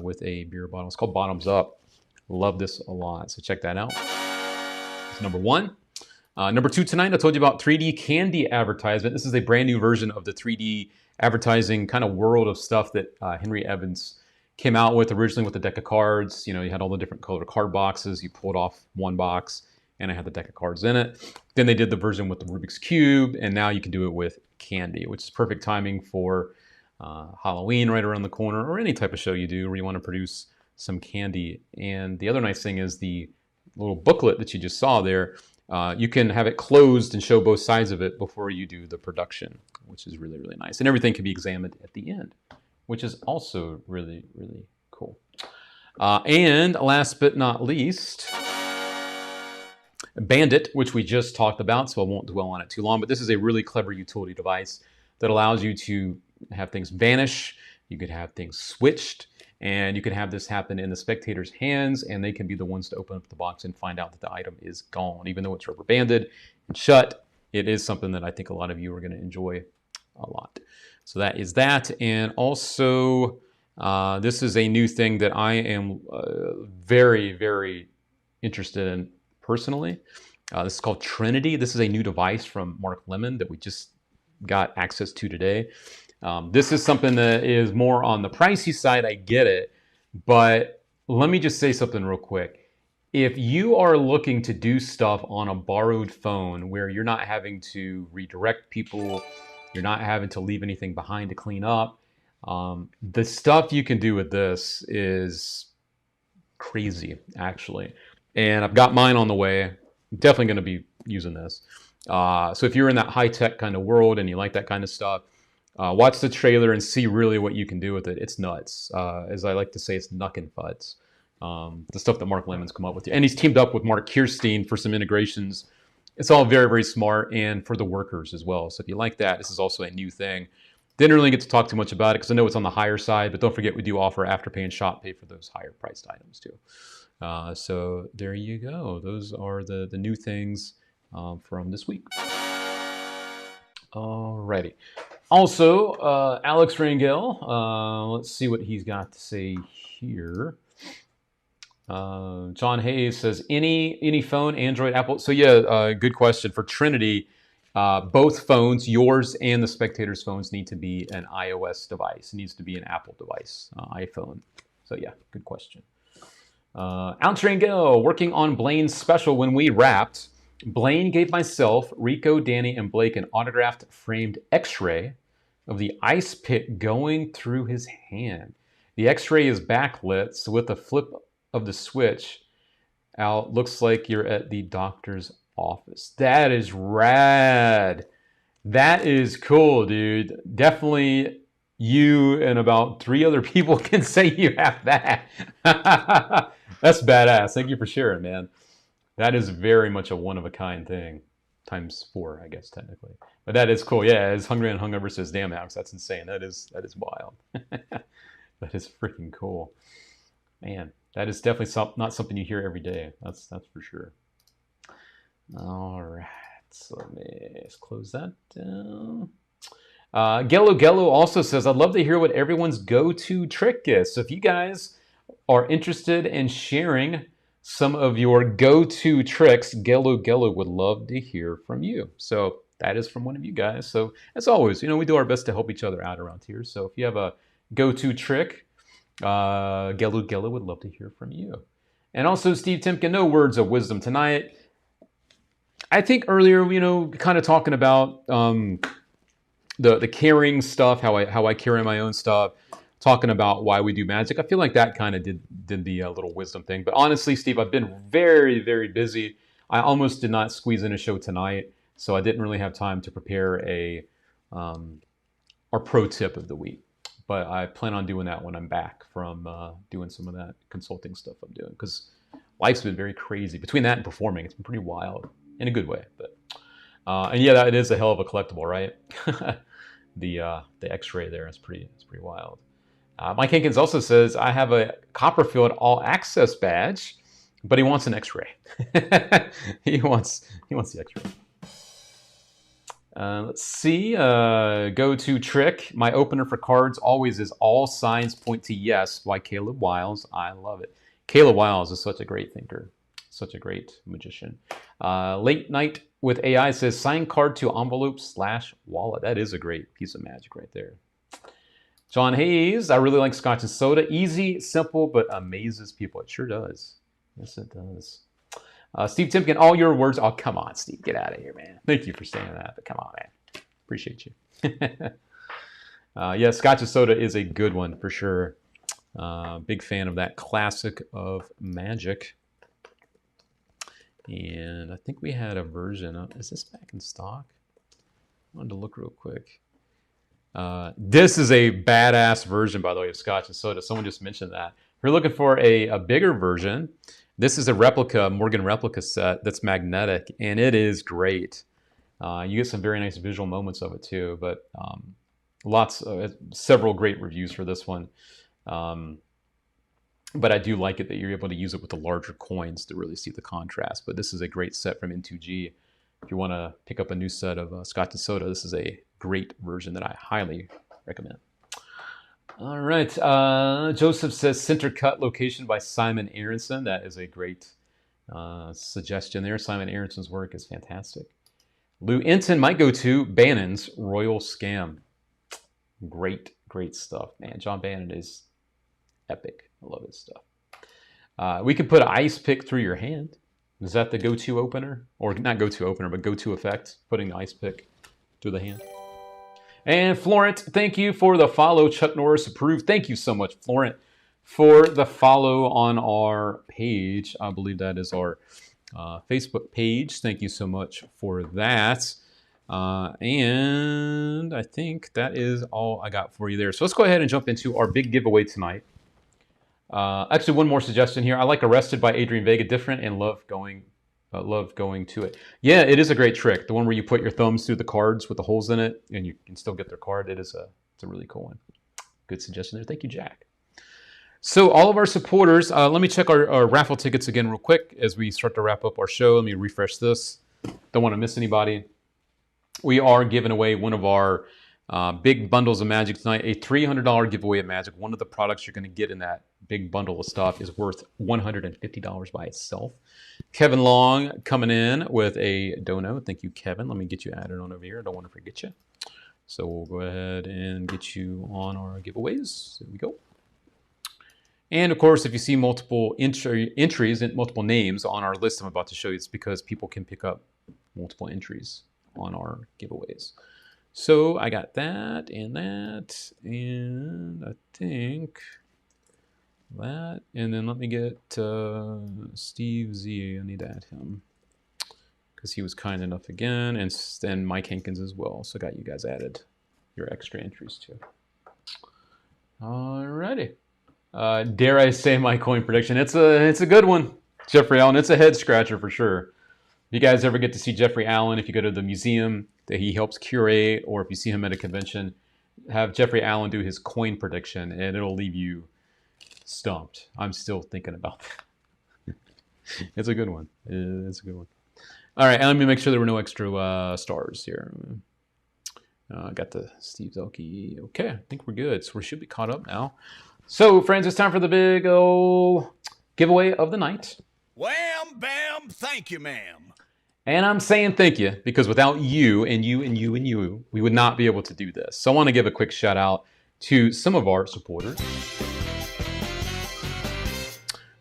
A: with a beer bottle. It's called Bottoms Up. Love this a lot. So check that out. It's number one. Number two tonight, I told you about 3D candy advertisement. This is a brand new version of the 3D advertising kind of world of stuff that Henry Evans came out with originally with the deck of cards. You know, you had all the different colored card boxes. You pulled off one box and it had the deck of cards in it. Then they did the version with the Rubik's Cube, and now you can do it with candy, which is perfect timing for Halloween right around the corner, or any type of show you do where you want to produce some candy. And the other nice thing is the little booklet that you just saw there, you can have it closed and show both sides of it before you do the production, which is really, really nice. And everything can be examined at the end, which is also really, really cool. And last but not least, Bandit, which we just talked about, so I won't dwell on it too long, but this is a really clever utility device that allows you to have things vanish. You could have things switched, and you can have this happen in the spectator's hands, and they can be the ones to open up the box and find out that the item is gone. Even though it's rubber banded and shut, it is something that I think a lot of you are going to enjoy a lot. So that is that. And also, this is a new thing that I am very, very interested in personally. This is called Trinity. This is a new device from Mark Lemon that we just got access to today. This is something that is more on the pricey side. I get it. But let me just say something real quick. If you are looking to do stuff on a borrowed phone where you're not having to redirect people, you're not having to leave anything behind to clean up, the stuff you can do with this is crazy, actually. And I've got mine on the way. I'm definitely going to be using this. So if you're in that high-tech kind of world and you like that kind of stuff, watch the trailer and see really what you can do with it. It's nuts. As I like to say, it's knuckin' futz. The stuff that Mark Lemon's come up with. And he's teamed up with Mark Kirstein for some integrations. It's all very, very smart, and for the workers as well. So if you like that, this is also a new thing. Didn't really get to talk too much about it because I know it's on the higher side, but don't forget we do offer Afterpay and ShopPay for those higher priced items too. So there you go. Those are the new things from this week. Alrighty. Also, Alex Rangel, let's see what he's got to say here. John Hayes says, any phone, Android, Apple? So yeah, good question. For Trinity, both phones, yours and the spectator's phones, need to be an iOS device. It needs to be an Apple device, iPhone. So yeah, good question. Alex Rangel, working on Blaine's special. When we wrapped, Blaine gave myself, Rico, Danny, and Blake an autographed framed x-ray of the ice pick going through his hand. The x-ray is backlit, so with a flip of the switch out, looks like you're at the doctor's office. That is rad. That is cool, dude. Definitely you and about 3 other people can say you have that. That's badass. Thank you for sharing, man. That is very much a one-of-a-kind thing. Times 4, I guess, technically. But that is cool. Yeah, as Hungry and Hungover says, damn, Alex, that's insane. That is wild. That is freaking cool. Man, that is definitely not something you hear every day. That's for sure. All right. So let me just close that down. Gello also says, I'd love to hear what everyone's go-to trick is. So if you guys are interested in sharing some of your go-to tricks, Gello would love to hear from you. So that is from one of you guys. So as always, we do our best to help each other out around here. So if you have a go-to trick, Gello would love to hear from you. And also, Steve Timken, no words of wisdom tonight. I think earlier, kind of talking about the carrying stuff, how I carry my own stuff, talking about why we do magic. I feel like that kind of did the little wisdom thing. But honestly, Steve, I've been very, very busy. I almost did not squeeze in a show tonight, so I didn't really have time to prepare our pro tip of the week. But I plan on doing that when I'm back from doing some of that consulting stuff I'm doing, because life's been very crazy. Between that and performing, it's been pretty wild in a good way. But and yeah, that is a hell of a collectible, right? The X-ray there is pretty wild. Mike Hankins also says, I have a Copperfield All Access badge, but he wants an X-ray. he wants the X-ray. Let's see. Go-to trick. My opener for cards always is all signs point to yes by Caleb Wiles. I love it. Caleb Wiles is such a great thinker. Such a great magician. Late Night with AI says, sign card to envelope/wallet. That is a great piece of magic right there. John Hayes, I really like Scotch and Soda. Easy, simple, but amazes people. It sure does. Yes, it does. Steve Timken, all your words. Oh, come on, Steve. Get out of here, man. Thank you for saying that, but come on, man. Appreciate you. Yeah, Scotch and Soda is a good one for sure. Big fan of that classic of magic. And I think we had a version of, is this back in stock? I wanted to look real quick. This is a badass version, by the way, of Scotch and Soda. Someone just mentioned that. If you're looking for a bigger version, this is a replica, Morgan replica set that's magnetic, and it is great. You get some very nice visual moments of it too, but several great reviews for this one. But I do like it that you're able to use it with the larger coins to really see the contrast. But this is a great set from N2G. If you want to pick up a new set of Scotch and Soda, this is a great version that I highly recommend. All right. Joseph says center cut location by Simon Aronson. That is a great suggestion there. Simon Aronson's work is fantastic. Lou Enton might go to Bannon's Royal Scam. Great stuff, man. John Bannon is epic. I love his stuff. We could put an ice pick through your hand. Is that the go-to opener? Or not go-to opener, but go-to effect, putting the ice pick through the hand. And Florent, thank you for the follow. Chuck Norris approved. Thank you so much, Florent, for the follow on our page. I believe that is our Facebook page. Thank you so much for that. And I think that is all I got for you there. So let's go ahead and jump into our big giveaway tonight. Actually, one more suggestion here. I like Arrested by Adrian Vega, different, and love going to it. Yeah, it is a great trick. The one where you put your thumbs through the cards with the holes in it, and you can still get their card. It's a really cool one. Good suggestion there. Thank you, Jack. So all of our supporters, let me check our raffle tickets again real quick as we start to wrap up our show. Let me refresh this. Don't want to miss anybody. We are giving away one of our big bundles of Magic tonight, a $300 giveaway of Magic. One of the products you're going to get in that big bundle of stuff is worth $150 by itself. Kevin Long coming in with a dono. Thank you, Kevin. Let me get you added on over here. I don't want to forget you. So we'll go ahead and get you on our giveaways. There we go. And of course, if you see multiple entries and multiple names on our list I'm about to show you, it's because people can pick up multiple entries on our giveaways. So I got that, and I think that, and then let me get Steve Z. I need to add him because he was kind enough again, and Mike Hankins as well. So I got you guys added, your extra entries too. Alrighty. Dare I say my coin prediction? It's a good one, Jeffrey Allen. It's a head scratcher for sure. If you guys ever get to see Jeffrey Allen, if you go to the museum that he helps curate, or if you see him at a convention, have Jeffrey Allen do his coin prediction, and it'll leave you stumped. I'm still thinking about that. It's a good one. It's a good one. All right, and let me make sure there were no extra stars here. Got the Steve Zelke. Okay, I think we're good. So we should be caught up now. So, friends, it's time for the big old giveaway of the night.
D: Wham, bam, thank you, ma'am.
A: And I'm saying thank you because without you and you and you and you, we would not be able to do this. So I want to give a quick shout out to some of our supporters.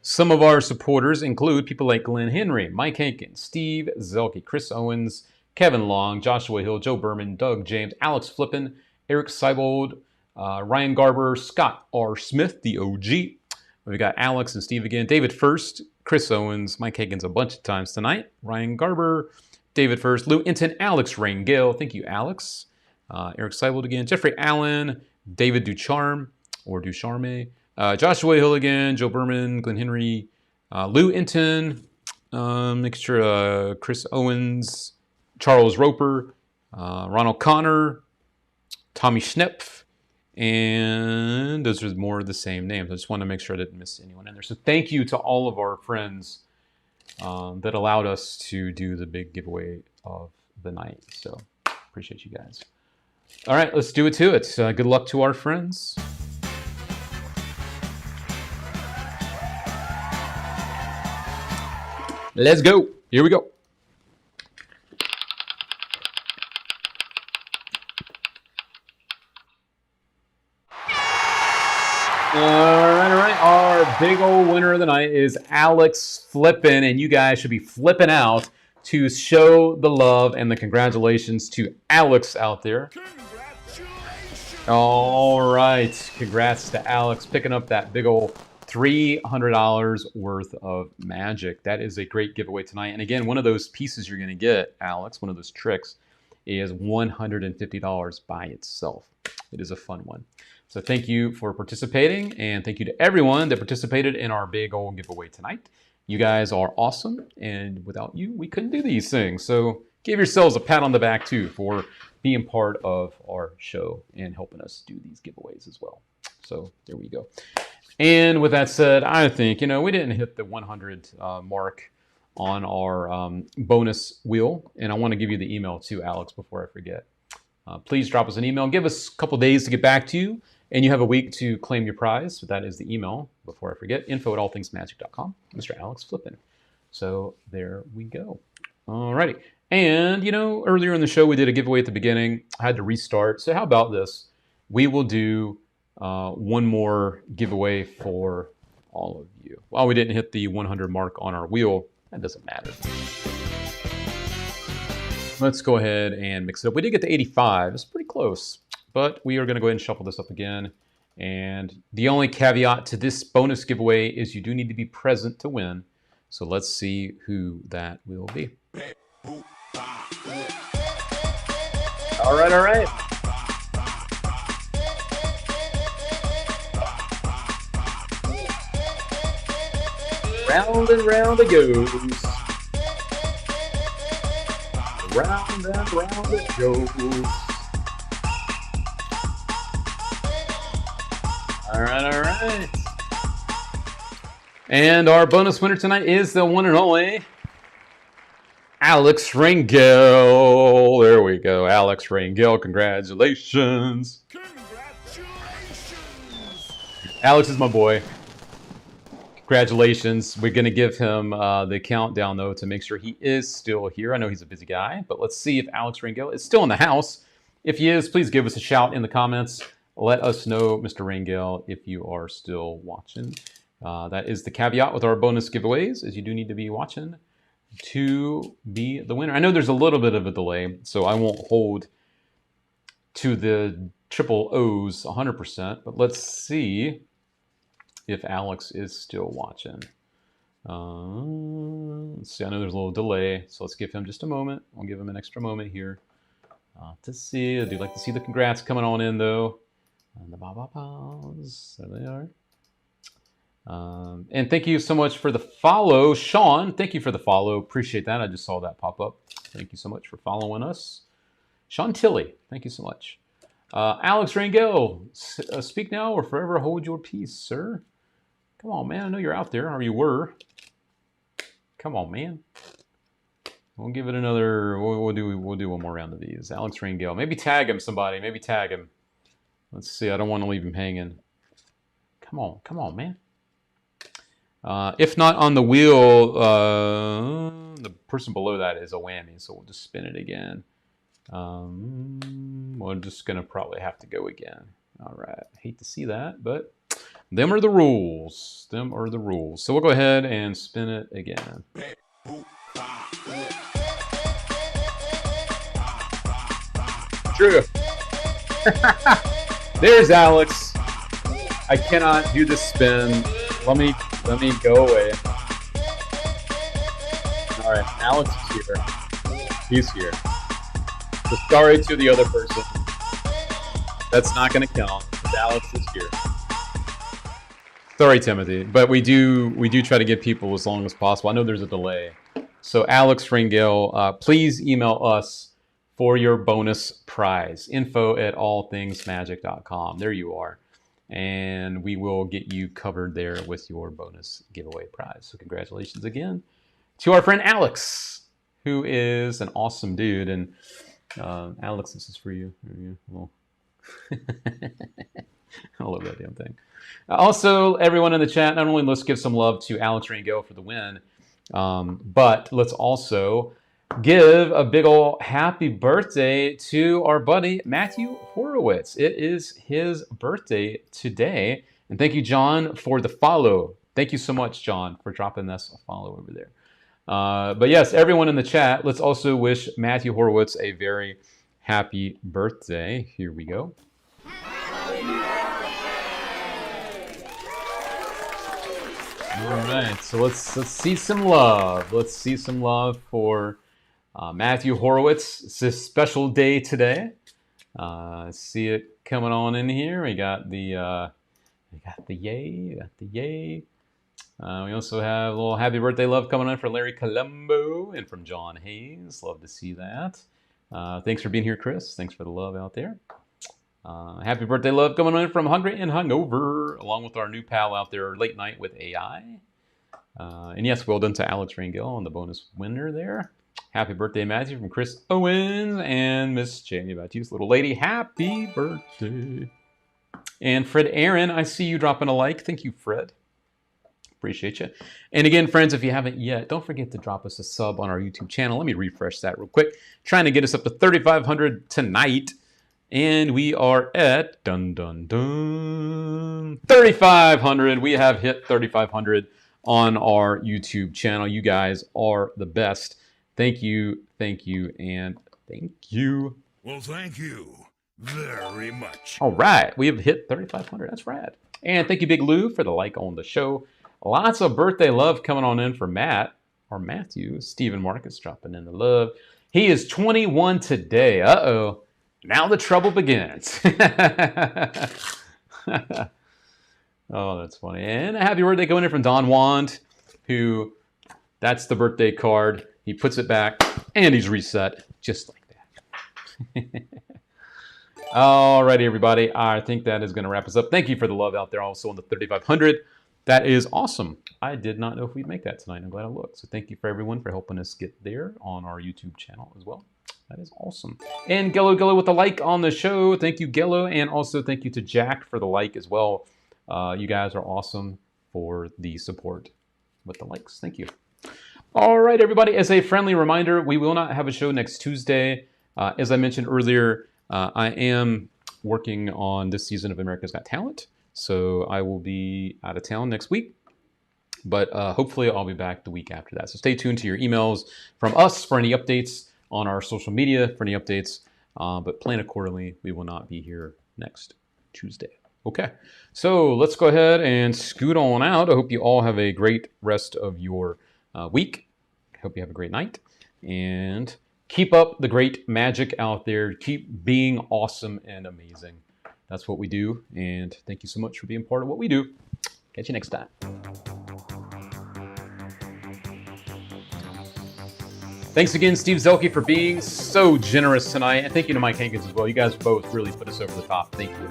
A: Some of our supporters include people like Glenn Henry, Mike Hankins, Steve Zelke, Chris Owens, Kevin Long, Joshua Hill, Joe Berman, Doug James, Alex Flippin, Eric Seibold, Ryan Garber, Scott R. Smith, the OG. We've got Alex and Steve again, David First, Chris Owens, Mike Higgins a bunch of times tonight, Ryan Garber, David First, Lou Enton, Alex Rangel, thank you, Alex, Eric Seibold again, Jeffrey Allen, David Ducharme, Joshua Hill again, Joe Berman, Glenn Henry, Lou Enton, make sure Chris Owens, Charles Roper, Ronald Connor, Tommy Schnepf, and those are more of the same names. I just want to make sure I didn't miss anyone in there. So thank you to all of our friends that allowed us to do the big giveaway of the night. So appreciate you guys. All right, let's do it to it. Good luck to our friends. Let's go. Here we go. All right. Our big old winner of the night is Alex Flippin, and you guys should be flipping out to show the love and the congratulations to Alex out there. All right. Congrats to Alex picking up that big old $300 worth of Magic. That is a great giveaway tonight. And again, one of those pieces you're going to get, Alex, one of those tricks, is $150 by itself. It is a fun one. So thank you for participating, and thank you to everyone that participated in our big old giveaway tonight. You guys are awesome, and without you, we couldn't do these things. So give yourselves a pat on the back, too, for being part of our show and helping us do these giveaways as well. So there we go. And with that said, I think, we didn't hit the 100 mark on our bonus wheel. And I want to give you the email too, Alex, before I forget. Please drop us an email. Give us a couple days to get back to you. And you have a week to claim your prize. That is the email, before I forget, info@allthingsmagic.com. Mr. Alex Flippin. So there we go. Alrighty. And, earlier in the show, we did a giveaway at the beginning. I had to restart. So how about this? We will do one more giveaway for all of you. While we didn't hit the 100 mark on our wheel, that doesn't matter. Let's go ahead and mix it up. We did get to 85. It's pretty close. But we are going to go ahead and shuffle this up again. And the only caveat to this bonus giveaway is you do need to be present to win. So let's see who that will be. All right, all right. Round and round it goes. Round and round it goes. All right. And our bonus winner tonight is the one and only Alex Rangel. There we go. Alex Rangel, congratulations. Alex is my boy. Congratulations. We're going to give him the countdown, though, to make sure he is still here. I know he's a busy guy, but let's see if Alex Rangel is still in the house. If he is, please give us a shout in the comments. Let us know, Mr. Rangel, if you are still watching. That is the caveat with our bonus giveaways, is you do need to be watching to be the winner. I know there's a little bit of a delay, so I won't hold to the triple O's 100%, but let's see if Alex is still watching. Let's see, I know there's a little delay, so let's give him just a moment. I'll give him an extra moment here to see. I do like to see the congrats coming on in, though. And the ba-ba-ba's, there they are. And thank you so much for the follow. Sean, thank you for the follow. Appreciate that. I just saw that pop up. Thank you so much for following us. Sean Tilley, thank you so much. Alex Rangel, speak now or forever hold your peace, sir. Come on, man. I know you're out there, or you were. Come on, man. We'll give it another. We'll do one more round of these. Alex Rangel. Maybe tag him, somebody. Maybe tag him. Let's see. I don't want to leave him hanging. Come on, man. If not on the wheel, the person below that is a whammy, so we'll just spin it again. We're just going to probably have to go again. All right. Hate to see that, but them are the rules. Them are the rules. So we'll go ahead and spin it again. True. There's Alex. I cannot do the spin. Let me go away. All right, Alex is here. He's here. So sorry to the other person. That's not going to count. Alex is here. Sorry, Timothy, but we do try to get people as long as possible. I know there's a delay. So Alex Rangel, please email us for your bonus prize. info@allthingsmagic.com. There you are. And we will get you covered there with your bonus giveaway prize. So congratulations again to our friend Alex, who is an awesome dude. And Alex, this is for you. There you go. I love that damn thing. Also, everyone in the chat, not only let's give some love to Alex Rangel for the win, but let's also give a big ol' happy birthday to our buddy Matthew Horowitz. It is his birthday today. And thank you, John, for the follow. Thank you so much, John, for dropping us a follow over there. But yes, everyone in the chat, let's also wish Matthew Horowitz a very happy birthday. Here we go. All right, so let's see some love. Let's see some love for Matthew Horowitz. It's a special day today. See it coming on in here. We got the yay. We also have a little happy birthday love coming on for Larry Colombo and from John Hayes. Love to see that. Thanks for being here, Chris. Thanks for the love out there. Happy birthday, love, coming in from Hungry and Hungover, along with our new pal out there, Late Night with AI. And yes, well done to Alex Rangel on the bonus winner there. Happy birthday, Matthew, from Chris Owens and Miss Jamie Matthews, little lady. Happy birthday. And Fred Aaron, I see you dropping a like. Thank you, Fred. Appreciate you. And again, friends, if you haven't yet, don't forget to drop us a sub on our YouTube channel. Let me refresh that real quick. Trying to get us up to 3,500 tonight. And we are at, 3,500. We have hit 3,500 on our YouTube channel. You guys are the best. Thank you, and thank you.
D: Well, thank you very much.
A: All right, we have hit 3,500. That's rad. And thank you, Big Lou, for the like on the show. Lots of birthday love coming on in for Matt, or Matthew. Stephen Marcus dropping in the love. He is 21 today. Uh-oh. Now the trouble begins. Oh, that's funny. And a happy birthday coming in from Don Wand, who, that's the birthday card. He puts it back, and he's reset, just like that. Alrighty, everybody. I think that is going to wrap us up. Thank you for the love out there also on the 3,500. That is awesome. I did not know if we'd make that tonight. I'm glad I looked. So thank you for everyone for helping us get there on our YouTube channel as well. That is awesome. And Gello with the like on the show. Thank you, Gello. And also thank you to Jack for the like as well. You guys are awesome for the support with the likes. Thank you. All right, everybody. As a friendly reminder, we will not have a show next Tuesday. As I mentioned earlier, I am working on this season of America's Got Talent. So I will be out of town next week. But hopefully I'll be back the week after that. So stay tuned to your emails from us for any updates on our social media, for any updates. But plan accordingly. We will not be here next Tuesday. Okay, so let's go ahead and scoot on out. I hope you all have a great rest of your week. I hope you have a great night. And keep up the great magic out there. Keep being awesome and amazing. That's what we do. And thank you so much for being part of what we do. Catch you next time. Thanks again, Steve Zelke, for being so generous tonight. And thank you to Mike Hankins as well. You guys both really put us over the top. Thank you.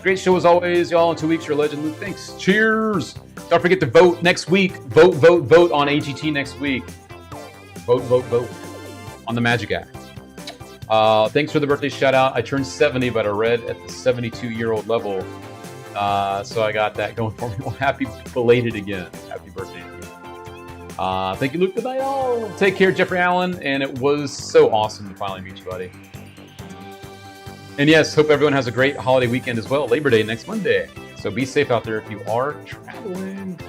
A: Great show as always, y'all. In 2 weeks, you're a legend. Luke, thanks. Cheers. Don't forget to vote next week. Vote on AGT next week. Vote on the Magic Act. Thanks for the birthday shout out. I turned 70, but I read at the 72-year-old level. So I got that going for me. Well, happy belated again. Happy birthday to you. Thank you, Luke. Good night, all. Take care, Jeffrey Allen. And it was so awesome to finally meet you, buddy. And yes, hope everyone has a great holiday weekend as well. Labor Day next Monday. So be safe out there if you are traveling.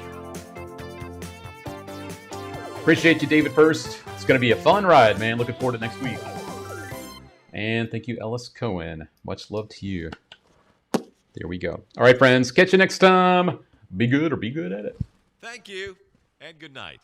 A: Appreciate you, David First. It's going to be a fun ride, man. Looking forward to next week. And thank you, Ellis Cohen. Much love to you. There we go. All right, friends. Catch you next time. Be good or be good at it.
K: Thank you, and good night.